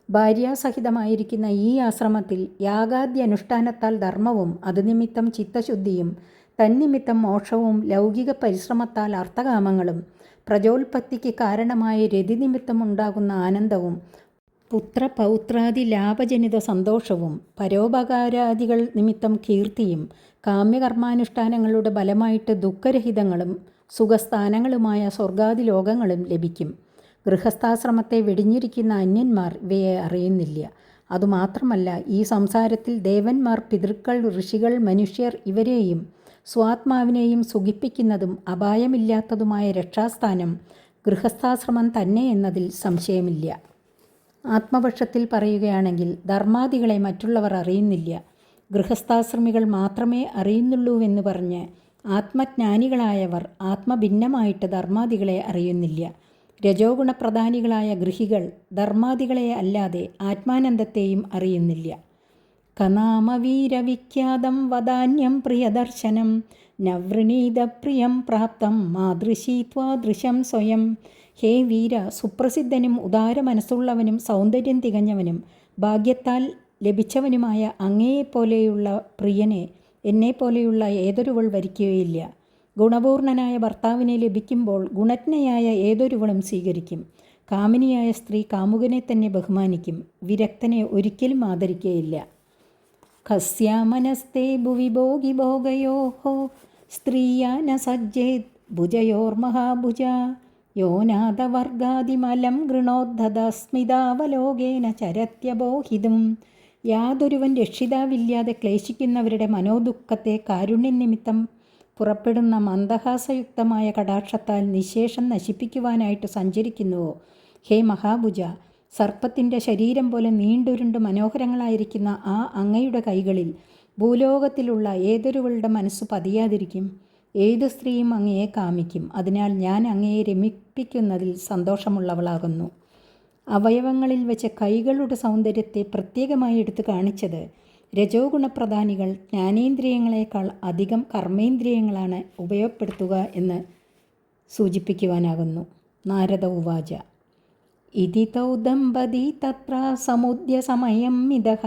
ഭാര്യാസഹിതമായിരിക്കുന്ന ഈ ആശ്രമത്തിൽ യാഗാദ്യ അനുഷ്ഠാനത്താൽ ധർമ്മവും അതുനിമിത്തം ചിത്തശുദ്ധിയും തന്നിമിത്തം മോക്ഷവും ലൗകിക പരിശ്രമത്താൽ അർത്ഥകാമങ്ങളും പ്രജോൽപത്തിക്ക് കാരണമായ രതിനിമിത്തം ഉണ്ടാകുന്ന ആനന്ദവും പുത്രപൗത്രാദി ലാഭജനിത സന്തോഷവും പരോപകാരാദികൾ നിമിത്തം കീർത്തിയും കാമ്യകർമാനുഷ്ഠാനങ്ങളുടെ ഫലമായിട്ട് ദുഃഖരഹിതങ്ങളും സുഖസ്ഥാനങ്ങളുമായ സ്വർഗാദി ലോകങ്ങളും ലഭിക്കും. ഗൃഹസ്ഥാശ്രമത്തെ വെടിഞ്ഞിരിക്കുന്ന അന്യന്മാർ ഇവയെ അറിയുന്നില്ല. അതുമാത്രമല്ല, ഈ സംസാരത്തിൽ ദേവന്മാർ, പിതൃക്കൾ, ഋഷികൾ, മനുഷ്യർ ഇവരെയും സ്വാത്മാവിനെയും സുഖിപ്പിക്കുന്നതും അപായമില്ലാത്തതുമായ രക്ഷാസ്ഥാനം ഗൃഹസ്ഥാശ്രമം തന്നെ എന്നതിൽ സംശയമില്ല. ആത്മപക്ഷത്തിൽ പറയുകയാണെങ്കിൽ ധർമാദികളെ മറ്റുള്ളവർ അറിയുന്നില്ല, ഗൃഹസ്ഥാശ്രമികൾ മാത്രമേ അറിയുന്നുള്ളൂവെന്ന് പറഞ്ഞ് ആത്മജ്ഞാനികളായവർ ആത്മഭിന്നമായിട്ട് ധർമാദികളെ അറിയുന്നില്ല. രജോ ഗുണപ്രധാനികളായ ഗൃഹികൾ ധർമാദികളെ അല്ലാതെ ആത്മാനന്ദത്തെയും അറിയുന്നില്ല. കനാമവീരവിഖ്യാതം വദാന്യം പ്രിയദർശനം നവൃണീതപ്രിയം പ്രാപ്തം മാതൃശീത്വാദൃശം സ്വയം. ഹേ വീര, സുപ്രസിദ്ധനും ഉദാര മനസ്സുള്ളവനും സൗന്ദര്യം തികഞ്ഞവനും ഭാഗ്യത്താൽ ലഭിച്ചവനുമായ അങ്ങയെപ്പോലെയുള്ള പ്രിയനെ എന്നെപ്പോലെയുള്ള ഏതൊരുവൾ വരിക്കുകയില്ല. ഗുണപൂർണനായ ഭർത്താവിനെ ലഭിക്കുമ്പോൾ ഗുണജ്ഞയായ ഏതൊരുവളും സ്വീകരിക്കും. കാമിനിയായ സ്ത്രീ കാമുകനെ തന്നെ ബഹുമാനിക്കും, വിരക്തനെ ഒരിക്കലും ആദരിക്കുകയില്ല. കസ്യാമനസ്തേ ഭുവി ഭോഗി ഭോഗയോഹോ സ്ത്രീയാ ന സജ്ജേത് ഭുജയോർമഹാഭുജ യോനാഥവർഗാദിമലം ഗൃണോദ്ധതസ്മിതാവലോകേന ചരത്യബോഹിതും. യാതൊരുവൻ രക്ഷിതാവില്ലാതെ ക്ലേശിക്കുന്നവരുടെ മനോദുഃഖത്തെ കാരുണ്യനിമിത്തം പുറപ്പെടുന്ന മന്ദഹാസയുക്തമായ കടാക്ഷത്താൽ നിശേഷം നശിപ്പിക്കുവാനായിട്ട് സഞ്ചരിക്കുന്നുവോ? ഹേ മഹാഭുജ, സർപ്പത്തിൻ്റെ ശരീരം പോലെ നീണ്ടുരുണ്ട് മനോഹരങ്ങളായിരിക്കുന്ന ആ അങ്ങയുടെ കൈകളിൽ ഭൂലോകത്തിലുള്ള ഏതൊരുവളുടെ മനസ്സ് പതിയാതിരിക്കും? ഏതു സ്ത്രീയും അങ്ങയെ കാമിക്കും. അതിനാൽ ഞാൻ അങ്ങയെ രമിപ്പിക്കുന്നതിൽ സന്തോഷമുള്ളവളാകുന്നു. അവയവങ്ങളിൽ വെച്ച് കൈകളുടെ സൗന്ദര്യത്തെ പ്രത്യേകമായി എടുത്തു കാണിച്ചത് രജോ ഗുണപ്രധാനികൾ ജ്ഞാനേന്ദ്രിയങ്ങളെക്കാൾ അധികം കർമ്മേന്ദ്രിയങ്ങളാണ് ഉപയോഗപ്പെടുത്തുക എന്ന് സൂചിപ്പിക്കുവാനാകുന്നു. നാരദ ഉവാച ഇതി തൗ ദമ്പതി തത്ര സമുദ്യ സമയം മിതഃ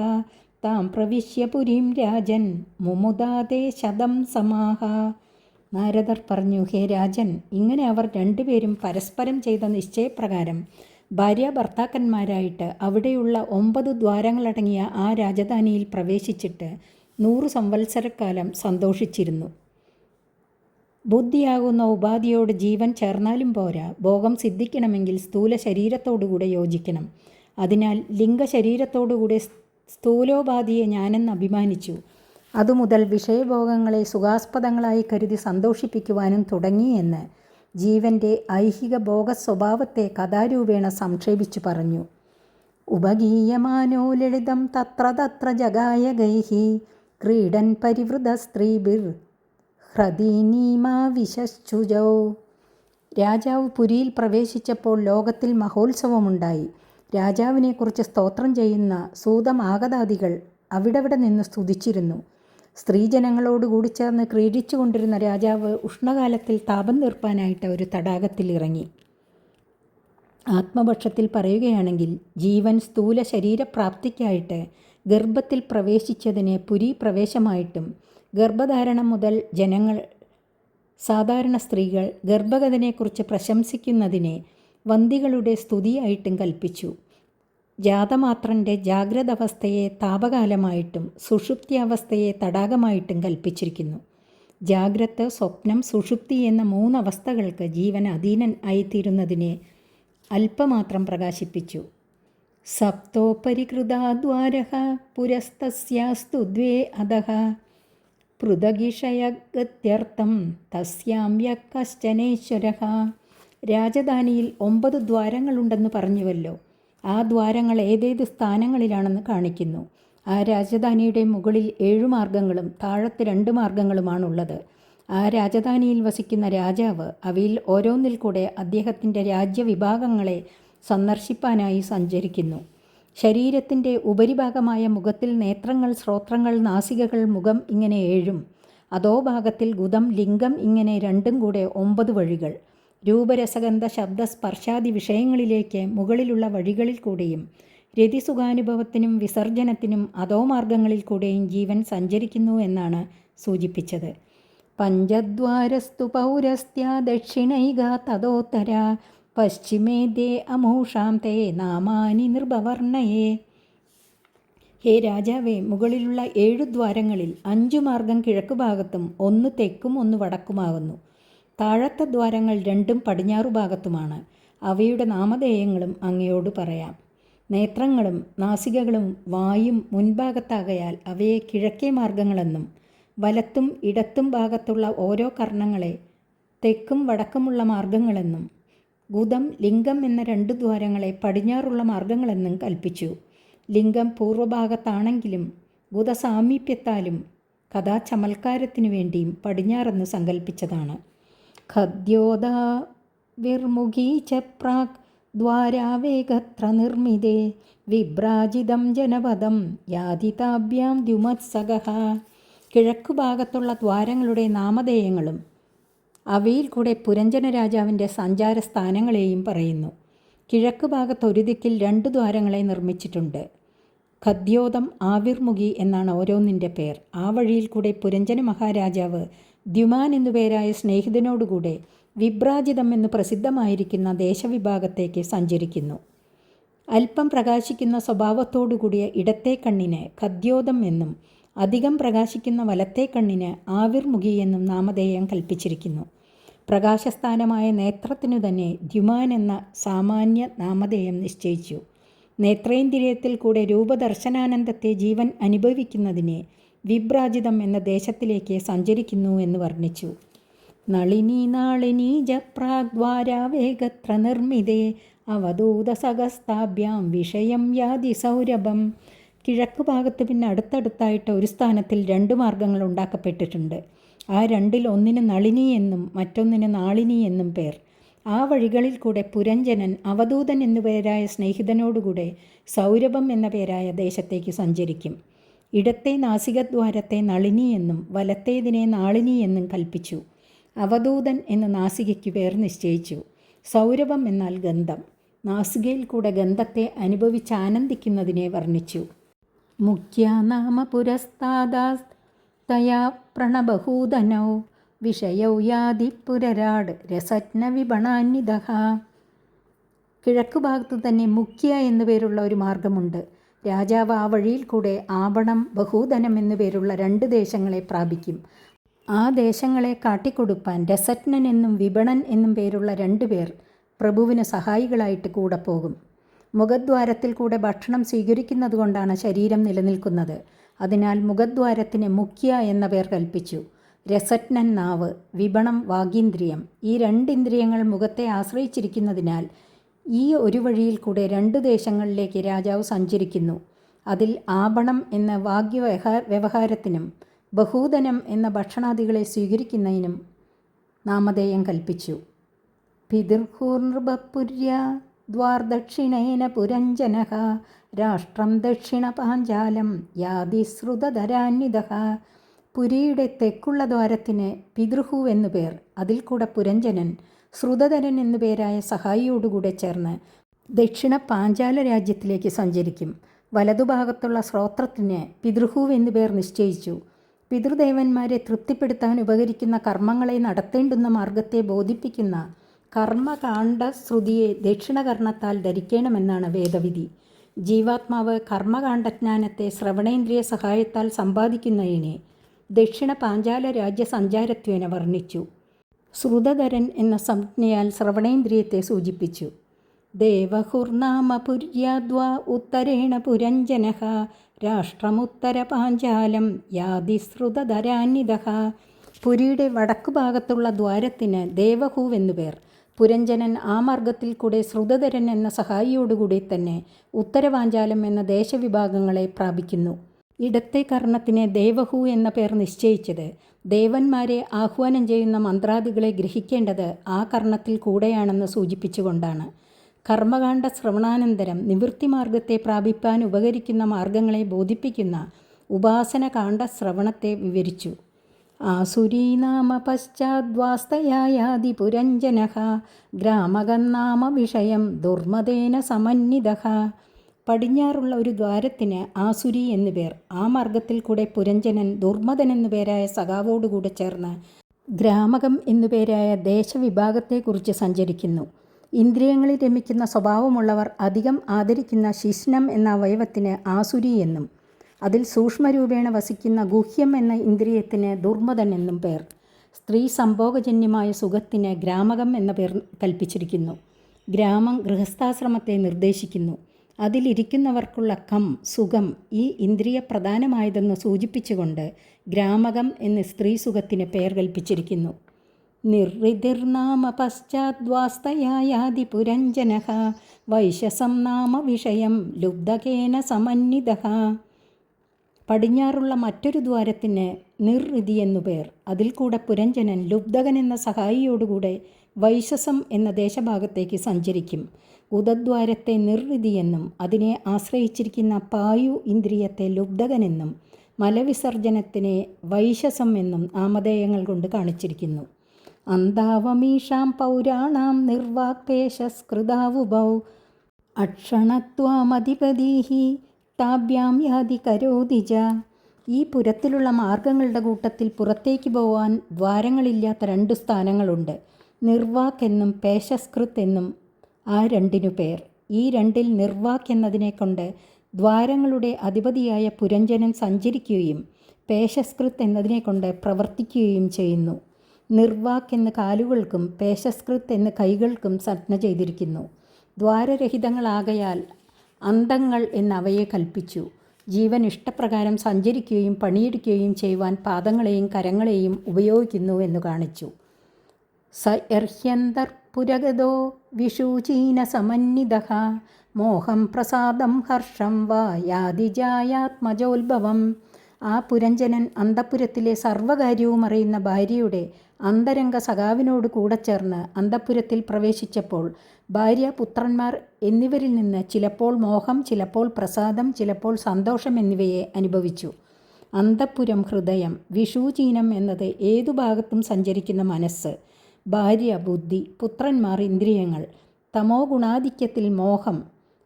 താം പ്രവിശ്യ പുരീം രാജൻ മുമുദാതേ ശതം സമാഹ. നാരദർ പറഞ്ഞു, ഹേ രാജൻ, ഇങ്ങനെ അവർ രണ്ടുപേരും പരസ്പരം ചെയ്ത നിശ്ചയപ്രകാരം ഭാര്യ ഭർത്താക്കന്മാരായിട്ട് അവിടെയുള്ള 9 ദ്വാരങ്ങളടങ്ങിയ ആ രാജധാനിയിൽ പ്രവേശിച്ചിട്ട് 100 സംവത്സരക്കാലം സന്തോഷിച്ചിരുന്നു. ബുദ്ധിയാകുന്ന ഉപാധിയോട് ജീവൻ ചേർന്നാലും പോരാ, ഭോഗം സിദ്ധിക്കണമെങ്കിൽ സ്ഥൂല ശരീരത്തോടുകൂടെ യോജിക്കണം. അതിനാൽ ലിംഗശരീരത്തോടുകൂടെ സ്ഥൂലോപാധിയെ ഞാനെന്ന് അഭിമാനിച്ചു. അതുമുതൽ വിഷയഭോഗങ്ങളെ സുഖാസ്പദങ്ങളായി കരുതി സന്തോഷിപ്പിക്കുവാനും തുടങ്ങി എന്ന് ജീവൻ്റെ ഐഹിക ഭോഗ സ്വഭാവത്തെ കഥാരൂപേണ സംക്ഷേപിച്ചു പറഞ്ഞു. ഉപഗീയമാനോ ലളിതം തത്ര തത്ര ജഗായ ഗൈഹി ക്രീഡൻ പരിവൃത സ്ത്രീഭിർ ഹ്രദീനീമാ വിശശ്ചുജൗ. രാജാവ് പുരിയിൽ പ്രവേശിച്ചപ്പോൾ ലോകത്തിൽ മഹോത്സവമുണ്ടായി. രാജാവിനെക്കുറിച്ച് സ്തോത്രം ചെയ്യുന്ന സൂതമാഗതാദികൾ അവിടവിടെ നിന്ന് സ്തുതിച്ചിരുന്നു. സ്ത്രീജനങ്ങളോടുകൂടി ചേർന്ന് ക്രീഡിച്ചു കൊണ്ടിരുന്ന രാജാവ് ഉഷ്ണകാലത്തിൽ താപം തീർപ്പാനായിട്ട് ഒരു തടാകത്തിൽ ഇറങ്ങി. ആത്മപക്ഷത്തിൽ പറയുകയാണെങ്കിൽ ജീവൻ സ്ഥൂല ശരീരപ്രാപ്തിക്കായിട്ട് ഗർഭത്തിൽ പ്രവേശിച്ചതിനെ പുരി പ്രവേശമായിട്ടും ഗർഭധാരണം മുതൽ ജനങ്ങൾ സാധാരണ സ്ത്രീകൾ ഗർഭഗതനെക്കുറിച്ച് പ്രശംസിക്കുന്നതിനെ വന്ദികളുടെ സ്തുതിയായിട്ടും കൽപ്പിച്ചു. ജാതമാത്രൻ്റെ ജാഗ്രത അവസ്ഥയെ താപകാലമായിട്ടും സുഷുപ്തി അവസ്ഥയെ തടാകമായിട്ടും കൽപ്പിച്ചിരിക്കുന്നു. ജാഗ്രത്, സ്വപ്നം, സുഷുപ്തി എന്ന 3 അവസ്ഥകൾക്ക് ജീവൻ അധീനൻ ആയിത്തീരുന്നതിനെ അല്പമാത്രം പ്രകാശിപ്പിച്ചു. സപ്തോപരികൃതാദ്വാരഃ പുരസ്തസ്യാസ്തു ദ്വേ അധഃ പൃഥഗിഷയഗത്യർത്ഥം തസ്യാം യഃ കശ്ചനേശ്വരഃ. രാജധാനിയിൽ 9 ദ്വാരങ്ങളുണ്ടെന്ന് പറഞ്ഞുവല്ലോ. ആ ദ്വാരങ്ങൾ ഏതേത് സ്ഥാനങ്ങളിലാണെന്ന് കാണിക്കുന്നു. ആ രാജധാനിയുടെ മുകളിൽ 7 മാർഗങ്ങളും താഴത്ത് 2 മാർഗങ്ങളുമാണുള്ളത്. ആ രാജധാനിയിൽ വസിക്കുന്ന രാജാവ് അവയിൽ ഓരോന്നിൽ കൂടെ അദ്ദേഹത്തിൻ്റെ രാജ്യവിഭാഗങ്ങളെ സന്ദർശിപ്പാനായി സഞ്ചരിക്കുന്നു. ശരീരത്തിൻ്റെ ഉപരിഭാഗമായ മുഖത്തിൽ നേത്രങ്ങൾ, ശ്രോത്രങ്ങൾ, നാസികകൾ, മുഖം ഇങ്ങനെ 7, അധോഭാഗത്തിൽ ഗുദം, ലിംഗം ഇങ്ങനെ 2 കൂടെ 9 വഴികൾ. രൂപരസഗന്ധ ശബ്ദ സ്പർശാദി വിഷയങ്ങളിലേക്ക് മുകളിലുള്ള വഴികളിൽ കൂടെയും രതിസുഖാനുഭവത്തിനും വിസർജനത്തിനും അധോമാർഗങ്ങളിൽ കൂടെയും ജീവൻ സഞ്ചരിക്കുന്നു എന്നാണ് സൂചിപ്പിച്ചത്. പഞ്ചദ്വാരസ്തു പൗരസ്ത്യ ദക്ഷിണൈക തദോത്തര പശ്ചിമേദ്യേ അമൂഷാം തേ നാമാനി നിർഭവർണ്ണയേ. ഹേ രാജാവേ, മുകളിലുള്ള 7 ദ്വാരങ്ങളിൽ 5 മാർഗം കിഴക്കുഭാഗത്തും 1 തെക്കും 1 വടക്കുമാകുന്നു. താഴത്തെ ദ്വാരങ്ങൾ 2 പടിഞ്ഞാറു ഭാഗത്തുമാണ്. അവയുടെ നാമധേയങ്ങളും അങ്ങയോട് പറയാം. നേത്രങ്ങളും നാസികകളും വായും മുൻഭാഗത്താകയാൽ അവയെ കിഴക്കേ മാർഗങ്ങളെന്നും വലത്തും ഇടത്തും ഭാഗത്തുള്ള ഓരോ കർണങ്ങളെ തെക്കും വടക്കുമുള്ള മാർഗങ്ങളെന്നും ഗുദം, ലിംഗം എന്ന 2 ദ്വാരങ്ങളെ പടിഞ്ഞാറുള്ള മാർഗങ്ങളെന്നും കൽപ്പിച്ചു. ലിംഗം പൂർവഭാഗത്താണെങ്കിലും ഗുദസാമീപ്യത്താലും കഥാചമൽക്കാരത്തിനു വേണ്ടിയും പടിഞ്ഞാറെന്ന് സങ്കല്പിച്ചതാണ്. ഖദ്യോദാ വിർമുഖീ ച പ്രാക് ദ്വാരാവേഗത്ര നിർമ്മിതേ വിഭ്രാജിതം ജനപദം യാതിതാഭ്യാം ദ്യുമത്സഗഃ. കിഴക്കുഭാഗത്തുള്ള ദ്വാരങ്ങളുടെ നാമധേയങ്ങളും അവയിൽ കൂടെ പുരഞ്ജന രാജാവിൻ്റെ സഞ്ചാര സ്ഥാനങ്ങളെയും പറയുന്നു. കിഴക്ക് ഭാഗത്ത് ഒരു ദിക്കിൽ 2 ദ്വാരങ്ങളെ നിർമ്മിച്ചിട്ടുണ്ട്. ഖദ്യോതം, ആവിർമുഖി എന്നാണ് ഓരോന്നിൻ്റെ പേർ. ആ വഴിയിൽ കൂടെ പുരഞ്ജന മഹാരാജാവ് ദ്യുമാൻ എന്നുപേരായ സ്നേഹിതനോടുകൂടെ വിഭ്രാജിതം എന്ന് പ്രസിദ്ധമായിരിക്കുന്ന ദേശവിഭാഗത്തേക്ക് സഞ്ചരിക്കുന്നു. അല്പം പ്രകാശിക്കുന്ന സ്വഭാവത്തോടുകൂടിയ ഇടത്തെ കണ്ണിന് ഖദ്യോതം എന്നും അധികം പ്രകാശിക്കുന്ന വലത്തെ കണ്ണിന് ആവിർമുഖി എന്നും നാമധേയം കൽപ്പിച്ചിരിക്കുന്നു. പ്രകാശസ്ഥാനമായ നേത്രത്തിനു തന്നെ ദ്യുമാൻ എന്ന സാമാന്യ നാമധേയം നിശ്ചയിച്ചു. നേത്രേന്ദ്രിയത്തിൽ കൂടെ രൂപദർശനാനന്ദത്തെ ജീവൻ അനുഭവിക്കുന്നതിനെ വിഭ്രാജിതം എന്ന ദേശത്തിലേക്ക് സഞ്ചരിക്കുന്നു എന്ന് വർണ്ണിച്ചു. നളിനി നാളിനി ജപ്രാഗ്ദ്വാരാവേഗത്ര നിർമ്മിതേ അവധൂതസഹസ്താഭ്യാം വിഷയം യാതി സൗരഭം. കിഴക്കുഭാഗത്ത് പിന്നെ അടുത്തടുത്തായിട്ട് ഒരു സ്ഥാനത്തിൽ 2 മാർഗങ്ങൾ ഉണ്ടാക്കപ്പെട്ടിട്ടുണ്ട്. ആ 2-ൽ ഒന്നിന് നളിനി എന്നും മറ്റൊന്നിന് നാളിനി എന്നും പേർ. ആ വഴികളിൽ കൂടെ പുരഞ്ജനൻ അവധൂതൻ എന്നുപേരായ സ്നേഹിതനോടുകൂടെ സൗരഭം എന്ന പേരായ ദേശത്തേക്ക് സഞ്ചരിക്കും. ഇടത്തെ നാസികദ്വാരത്തെ നളിനി എന്നും വലത്തേതിനെ നാളിനി എന്നും കൽപ്പിച്ചു. അവധൂതൻ എന്ന നാസികയ്ക്ക് പേർ നിശ്ചയിച്ചു. സൗരഭം എന്നാൽ ഗന്ധം. നാസികയിൽ കൂടെ ഗന്ധത്തെ അനുഭവിച്ചാനന്ദിക്കുന്നതിനെ വർണ്ണിച്ചു. മുഖ്യനാമ പുരസ്താദാസ്തയാ പ്രണബഹൂതനൗ വിഷയൗ യാതി പുരരാട് രസജ്ഞ വിപണാന്വിതഃ. കിഴക്കുഭാഗത്ത് തന്നെ മുഖ്യ എന്നുപേരുള്ള ഒരു മാർഗമുണ്ട്. രാജാവ് ആ വഴിയിൽ കൂടെ ആവണം, ബഹൂധനം എന്നുപേരുള്ള 2 ദേശങ്ങളെ പ്രാപിക്കും. ആ ദേശങ്ങളെ കാട്ടിക്കൊടുപ്പാൻ രസജ്ഞൻ എന്നും വിപണൻ എന്നും പേരുള്ള 2 പേർ പ്രഭുവിന് സഹായികളായിട്ട് കൂടെ പോകും. മുഖദ്വാരത്തിൽ കൂടെ ഭക്ഷണം സ്വീകരിക്കുന്നത് കൊണ്ടാണ് ശരീരം നിലനിൽക്കുന്നത്. അതിനാൽ മുഖദ്വാരത്തിന് മുഖ്യ എന്ന പേർ കൽപ്പിച്ചു. രസജ്ഞൻ നാവ്, വിപണം വാഗീന്ദ്രിയം. ഈ 2 ഇന്ദ്രിയങ്ങൾ മുഖത്തെ ആശ്രയിച്ചിരിക്കുന്നതിനാൽ ഈ ഒരു വഴിയിൽ കൂടെ 2 ദേശങ്ങളിലേക്ക് രാജാവ് സഞ്ചരിക്കുന്നു. അതിൽ ആപണം എന്ന വ്യവഹാരത്തിനും ബഹൂധനം എന്ന ഭക്ഷണാദികളെ സ്വീകരിക്കുന്നതിനും നാമധേയം കൽപ്പിച്ചു. പിതൃഹൂർനൃപപുര്യ ദ്വാർദക്ഷിണേന പുരഞ്ജനഃ രാഷ്ട്രം ദക്ഷിണ പാഞ്ചാലം യാതിശ്രുതധരാന്വിതഃ. പുരിയുടെ തെക്കുള്ള ദ്വാരത്തിന് പിതൃഹു എന്നു പേർ. അതിൽ കൂടെ പുരഞ്ജനൻ ശ്രുതധരൻ എന്നുപേരായ സഹായിയോടുകൂടെ ചേർന്ന് ദക്ഷിണ പാഞ്ചാല രാജ്യത്തിലേക്ക് സഞ്ചരിക്കും. വലതുഭാഗത്തുള്ള ശ്രോത്രത്തിന് പിതൃഹു എന്നുപേർ നിശ്ചയിച്ചു. പിതൃദേവന്മാരെ തൃപ്തിപ്പെടുത്താൻ ഉപകരിക്കുന്ന കർമ്മങ്ങളെ നടത്തേണ്ടുന്ന മാർഗത്തെ ബോധിപ്പിക്കുന്ന കർമ്മകാണ്ഡ ശ്രുതിയെ ദക്ഷിണകർണത്താൽ ധരിക്കണമെന്നാണ് വേദവിധി. ജീവാത്മാവ് കർമ്മകാണ്ഡജ്ഞാനത്തെ ശ്രവണേന്ദ്രിയ സഹായത്താൽ സമ്പാദിക്കുന്നതിനെ ദക്ഷിണ പാഞ്ചാല രാജ്യസഞ്ചാരത്വേന വർണ്ണിച്ചു. ശ്രുതധരൻ എന്ന സംജ്ഞയാൽ ശ്രവണേന്ദ്രിയത്തെ സൂചിപ്പിച്ചു. ദേവഹുർനാമ പുര്യാദ്വാ ഉത്തരേണ പുരഞ്ജനഃ രാഷ്ട്രമുത്തര പാഞ്ചാലം യാതിശ്രുതധരാന്വിതഃ. പുരിയുടെ വടക്കുഭാഗത്തുള്ള ദ്വാരത്തിന് ദേവഹു എന്നുപേർ. പുരഞ്ജനൻ ആ മാർഗത്തിൽ കൂടെ ശ്രുതധരൻ എന്ന സഹായിയോടുകൂടി തന്നെ ഉത്തരപാഞ്ചാലം എന്ന ദേശവിഭാഗങ്ങളെ പ്രാപിക്കുന്നു. ഇടത്തെ കർണത്തിന് ദേവഹു എന്ന പേർ നിശ്ചയിച്ചത് ദേവന്മാരെ ആഹ്വാനം ചെയ്യുന്ന മന്ത്രാദികളെ ഗ്രഹിക്കേണ്ടത് ആ കർണത്തിൽ കൂടെയാണെന്ന് സൂചിപ്പിച്ചുകൊണ്ടാണ്. കർമ്മകാണ്ഡ ശ്രവണാനന്തരം നിവൃത്തിമാർഗത്തെ പ്രാപിപ്പാൻ ഉപകരിക്കുന്ന മാർഗങ്ങളെ ബോധിപ്പിക്കുന്ന ഉപാസനകാണ്ഡ ശ്രവണത്തെ വിവരിച്ചു. ആസുരീനാമ പശ്ചാദ്വാസ്തയായാതി പുരഞ്ജനഃ ഗ്രാമകന്നാമ വിഷയം ദുർമദേന സമന്വിതഃ. പടിഞ്ഞാറുള്ള ഒരു ദ്വാരത്തിന് ആസുരി എന്നുപേർ. ആ മാർഗത്തിൽ കൂടെ പുരഞ്ജനൻ ദുർമദൻ എന്നുപേരായ സഖാവോടുകൂടെ ചേർന്ന് ഗ്രാമകം എന്നുപേരായ ദേശവിഭാഗത്തെക്കുറിച്ച് സഞ്ചരിക്കുന്നു. ഇന്ദ്രിയങ്ങളിൽ രമിക്കുന്ന സ്വഭാവമുള്ളവർ അധികം ആദരിക്കുന്ന ശിശ്നം എന്ന അവയവത്തിന് ആസുരി എന്നും അതിൽ സൂക്ഷ്മരൂപേണ വസിക്കുന്ന ഗുഹ്യം എന്ന ഇന്ദ്രിയത്തിന് ദുർമദൻ എന്നും പേർ. സ്ത്രീ സംഭോഗജന്യമായ സുഖത്തിന് ഗ്രാമകം എന്ന പേർ കൽപ്പിച്ചിരിക്കുന്നു. ഗ്രാമം ഗൃഹസ്ഥാശ്രമത്തെ നിർദ്ദേശിക്കുന്നു. അതിലിരിക്കുന്നവർക്കുള്ള സുഖം ഈ ഇന്ദ്രിയ പ്രധാനമായതെന്ന് സൂചിപ്പിച്ചുകൊണ്ട് ഗ്രാമകം എന്ന് സ്ത്രീ സുഖത്തിന് പേർ കൽപ്പിച്ചിരിക്കുന്നു. നിർഋതിർനാമ പശ്ചാദ്വാസ്തയായാതി പുരഞ്ജനഃ വൈശസം നാമ വിഷയം ലുബ്ധകേന സമന്വിതഃ. പടിഞ്ഞാറുള്ള മറ്റൊരു ദ്വാരത്തിന് നിർഋതി എന്നു പേർ. അതിൽ കൂടെ പുരഞ്ജനൻ ലുബ്ധകൻ എന്ന സഹായിയോടുകൂടെ വൈശസം എന്ന ദേശഭാഗത്തേക്ക് സഞ്ചരിക്കും. ഉദദ്വാരത്തെ നിർഋതി എന്നും അതിനെ ആശ്രയിച്ചിരിക്കുന്ന പായു ഇന്ദ്രിയത്തെ ലുബ്ധകനെന്നും മലവിസർജനത്തിനെ വൈശസം എന്നും നാമധേയങ്ങൾ കൊണ്ട് കാണിച്ചിരിക്കുന്നു. അന്താവമീഷാം പൗരാണാം നിർവാക്പേശസ്കൃതാവുഭൗ അക്ഷണത്വാമധിപതീഹി താഭ്യാം യാതി കരോതിജ. ഈ പുരത്തിലുള്ള മാർഗങ്ങളുടെ കൂട്ടത്തിൽ പുറത്തേക്ക് പോവാൻ ദ്വാരങ്ങളില്ലാത്ത 2 സ്ഥാനങ്ങളുണ്ട്. നിർവാക്ക് എന്നും പേശസ്കൃത് എന്നും ആ 2 പേർ. ഈ 2-ൽ നിർവാക്ക് എന്നതിനെ കൊണ്ട് ദ്വാരങ്ങളുടെ അധിപതിയായ പുരഞ്ജനൻ സഞ്ചരിക്കുകയും പേശസ്കൃത് എന്നതിനെ കൊണ്ട് പ്രവർത്തിക്കുകയും ചെയ്യുന്നു. നിർവാക്ക് എന്ന് കാലുകൾക്കും പേശസ്കൃത് എന്ന് കൈകൾക്കും സംജ്ഞ ചെയ്തിരിക്കുന്നു. ദ്വാരരഹിതങ്ങളാകയാൽ അന്തങ്ങൾ എന്നവയെ കൽപ്പിച്ചു. ജീവൻ ഇഷ്ടപ്രകാരം സഞ്ചരിക്കുകയും പണിയെടുക്കുകയും ചെയ്യുവാൻ പാദങ്ങളെയും കരങ്ങളെയും ഉപയോഗിക്കുന്നു എന്ന് കാണിച്ചു. സ യർഹ്യന്തർപുരഗതോ വിഷൂചീന സമന്വിതഃ മോഹം പ്രസാദം ഹർഷം വാ യാതിജായാത്മജോത്ഭവം. ആ പുരഞ്ജനൻ അന്തഃപുരത്തിലെ സർവ്വകാര്യവും അറിയുന്ന ഭാര്യയുടെ അന്തരംഗ സഖാവിനോട് കൂടെ ചേർന്ന് അന്തഃപുരത്തിൽ പ്രവേശിച്ചപ്പോൾ ഭാര്യ, പുത്രന്മാർ എന്നിവരിൽ നിന്ന് ചിലപ്പോൾ മോഹം, ചിലപ്പോൾ പ്രസാദം, ചിലപ്പോൾ സന്തോഷം എന്നിവയെ അനുഭവിച്ചു. അന്തഃപുരം ഹൃദയം, വിഷൂചീനം എന്നത് ഏതു ഭാഗത്തും സഞ്ചരിക്കുന്ന മനസ്സ്, ഭാര്യ ബുദ്ധി, പുത്രന്മാർ ഇന്ദ്രിയങ്ങൾ, തമോ ഗുണാധിക്യത്തിൽ മോഹം,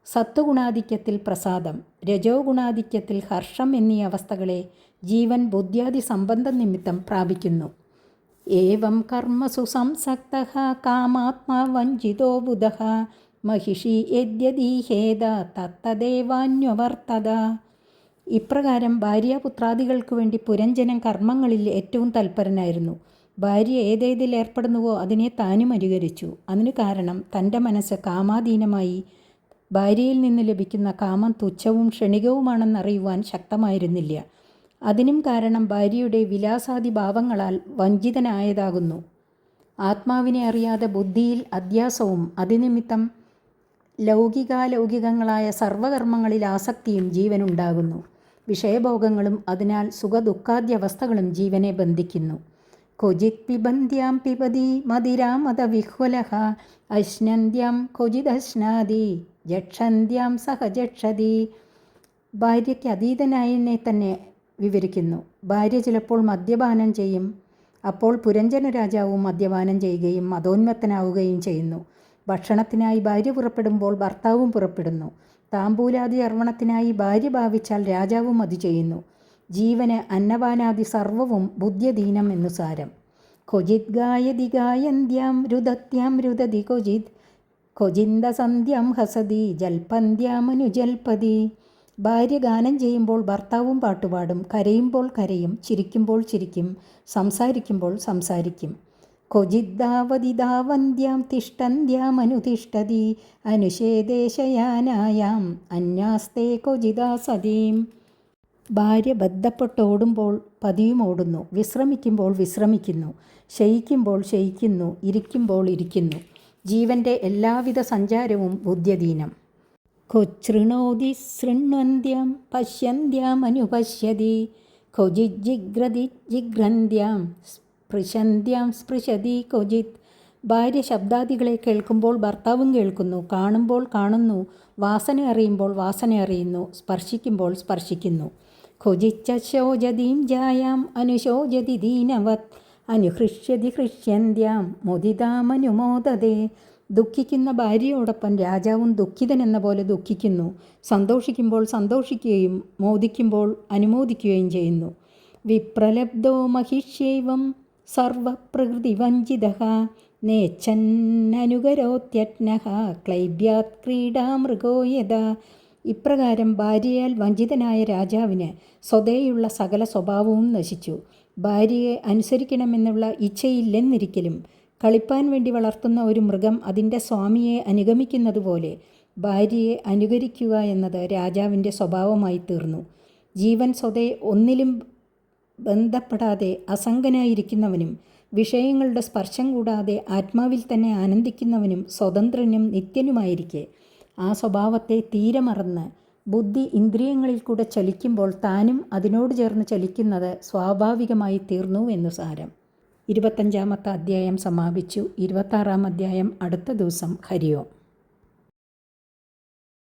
സത്വഗുണാധിക്യത്തിൽ പ്രസാദം, രജോ ഗുണാധിക്യത്തിൽ ഹർഷം എന്നീ അവസ്ഥകളെ ജീവൻ ബുദ്ധ്യാദി സംബന്ധം നിമിത്തം പ്രാപിക്കുന്നു. ഏവം കർമ്മസു സംസക്തഃ കാമാത്മാ വഞ്ചിതോ ബുധഃ മഹിഷി യദ്യദീഹേത തത്തദേവാന്യവർത്തത. ഇപ്രകാരം ഭാര്യാപുത്രാദികൾക്ക് വേണ്ടി പുരഞ്ജനൻ കർമ്മങ്ങളിൽ ഏറ്റവും തൽപരനായിരുന്നു. ഭാര്യ ഏതേതിൽ ഏർപ്പെടുന്നുവോ അതിനെ താനും അനുകരിച്ചു. അതിനു കാരണം തൻ്റെ മനസ്സ് കാമാധീനമായി ഭാര്യയിൽ നിന്ന് ലഭിക്കുന്ന കാമം തുച്ഛവും ക്ഷണികവുമാണെന്നറിയുവാൻ ശക്തമായിരുന്നില്ല. അതിനും കാരണം ഭാര്യയുടെ വിലാസാദി ഭാവങ്ങളാൽ വഞ്ചിതനായതാകുന്നു. ആത്മാവിനെ അറിയാതെ ബുദ്ധിയിൽ അധ്യാസവും അതിനിമിത്തം ലൗകികാലൗകികങ്ങളായ സർവകർമ്മങ്ങളിൽ ആസക്തിയും ജീവനുണ്ടാകുന്നു. വിഷയഭോഗങ്ങളും അതിനാൽ സുഖദുഃഖാദ്യവസ്ഥകളും ജീവനെ ബന്ധിക്കുന്നു. ക്വചിത് പിബന്ധ്യാം പിബതി മതിരാമതവിഹ്വലഃ അശ്നന്ത്യാം ക്വചിദശ്നാദി ജക്ഷന്ത്യാം സഹജക്ഷതി. ഭാര്യയ്ക്ക് അതീതനായതിനെ തന്നെ വിവരിക്കുന്നു. ഭാര്യ ചിലപ്പോൾ മദ്യപാനം ചെയ്യും. അപ്പോൾ പുരഞ്ജന രാജാവും മദ്യപാനം ചെയ്യുകയും മതോന്മത്തനാവുകയും ചെയ്യുന്നു. ഭക്ഷണത്തിനായി ഭാര്യ പുറപ്പെടുമ്പോൾ ഭർത്താവും പുറപ്പെടുന്നു. താമ്പൂലാദി അർപ്പണത്തിനായി ഭാര്യ ഭാവിച്ചാൽ രാജാവും അത് ചെയ്യുന്നു. ജീവന് അന്നപാനാദി സർവവും ബുദ്ധ്യധീനം എന്നു സാരം. ക്വചിത് ഗായതി ഗായന്ത്യാം രുദത്യാം രുദതി ക്വചിത് ക്വചിന്ദസന്ധ്യാം ഹസതി ജൽപന്ത്യാമനുജൽപതി. ഭാര്യ ഗാനം ചെയ്യുമ്പോൾ ഭർത്താവും പാട്ടുപാടും, കരയുമ്പോൾ കരയും, ചിരിക്കുമ്പോൾ ചിരിക്കും, സംസാരിക്കുമ്പോൾ സംസാരിക്കും. ക്വചിദ്ധാവതി ധാവന്ത്യാം തിഷ്ടന്ത്യാമനുതിഷ്ഠതി അനുഷേദേശയാനായാം അന്യാസ്തേ ക്വചിദാസതീം. ഭാര്യ ബദ്ധപ്പെട്ടോടുമ്പോൾ പതിയും ഓടുന്നു, വിശ്രമിക്കുമ്പോൾ വിശ്രമിക്കുന്നു, ശയിക്കുമ്പോൾ ശയിക്കുന്നു, ഇരിക്കുമ്പോൾ ഇരിക്കുന്നു. ജീവൻ്റെ എല്ലാവിധ സഞ്ചാരവും ബുദ്ധ്യധീനം. ക്വചൃണോതി ശൃണ്വന്ത്യാം പശ്യന്ത്യാമനുപശ്യതി ക്വചിജ്ജിഘ്രതി ജിഘ്രന്ത്യാം സ്പൃശന്ത്യാം സ്പൃശതി ക്വചിത് ഭാര്യ ശബ്ദാദികളെ കേൾക്കുമ്പോൾ ഭർത്താവും കേൾക്കുന്നു, കാണുമ്പോൾ കാണുന്നു, വാസന അറിയുമ്പോൾ വാസന അറിയുന്നു, സ്പർശിക്കുമ്പോൾ സ്പർശിക്കുന്നു. ഖുജിച്ച ശോചതീം ജായാം അനുശോചതി ദീനവത് അനുഹൃഷ്യതി ഹൃഷ്യന്ത്യാം മുദിതാമനുമോദതേ. ദുഃഖിക്കുന്ന ഭാര്യയോടൊപ്പം രാജാവും ദുഃഖിതനെന്ന പോലെ ദുഃഖിക്കുന്നു, സന്തോഷിക്കുമ്പോൾ സന്തോഷിക്കുകയും മോദിക്കുമ്പോൾ അനുമോദിക്കുകയും ചെയ്യുന്നു. വിപ്രലബ്ധോ മഹിഷ്യൈവം സർവപ്രകൃതിവഞ്ചിതഃ നേച്ഛന്നനുകരോത്യജ്ഞഃ ക്ലൈബ്യാത് ക്രീഡാമൃഗോ യഥാ. ഇപ്രകാരം ഭാര്യയാൽ വഞ്ചിതനായ രാജാവിന് സ്വതേയുള്ള സകല സ്വഭാവവും നശിച്ചു. ഭാര്യയെ അനുസരിക്കണമെന്നുള്ള ഇച്ഛയില്ലെന്നിരിക്കലും കളിപ്പാൻ വേണ്ടി വളർത്തുന്ന ഒരു മൃഗം അതിൻ്റെ സ്വാമിയെ അനുഗമിക്കുന്നതുപോലെ ഭാര്യയെ അനുകരിക്കുക എന്നത് രാജാവിൻ്റെ സ്വഭാവമായി തീർന്നു. ജീവൻ സ്വതേ ഒന്നിലും ബന്ധപ്പെടാതെ അസംഗനായിരിക്കുന്നവനും വിഷയങ്ങളുടെ സ്പർശം കൂടാതെ ആത്മാവിൽ തന്നെ ആനന്ദിക്കുന്നവനും സ്വതന്ത്രനും നിത്യനുമായിരിക്കെ ആ സ്വഭാവത്തെ തീരെ മറന്ന് ബുദ്ധി ഇന്ദ്രിയങ്ങളിൽ കൂടെ ചലിക്കുമ്പോൾ താനും അതിനോട് ചേർന്ന് ചലിക്കുന്നത് സ്വാഭാവികമായി തീർന്നു എന്നു സാരം. 25-ാമത്തെ അധ്യായം സമാപിച്ചു. 26-ാം അധ്യായം അടുത്ത ദിവസം. ഹരി ഓം.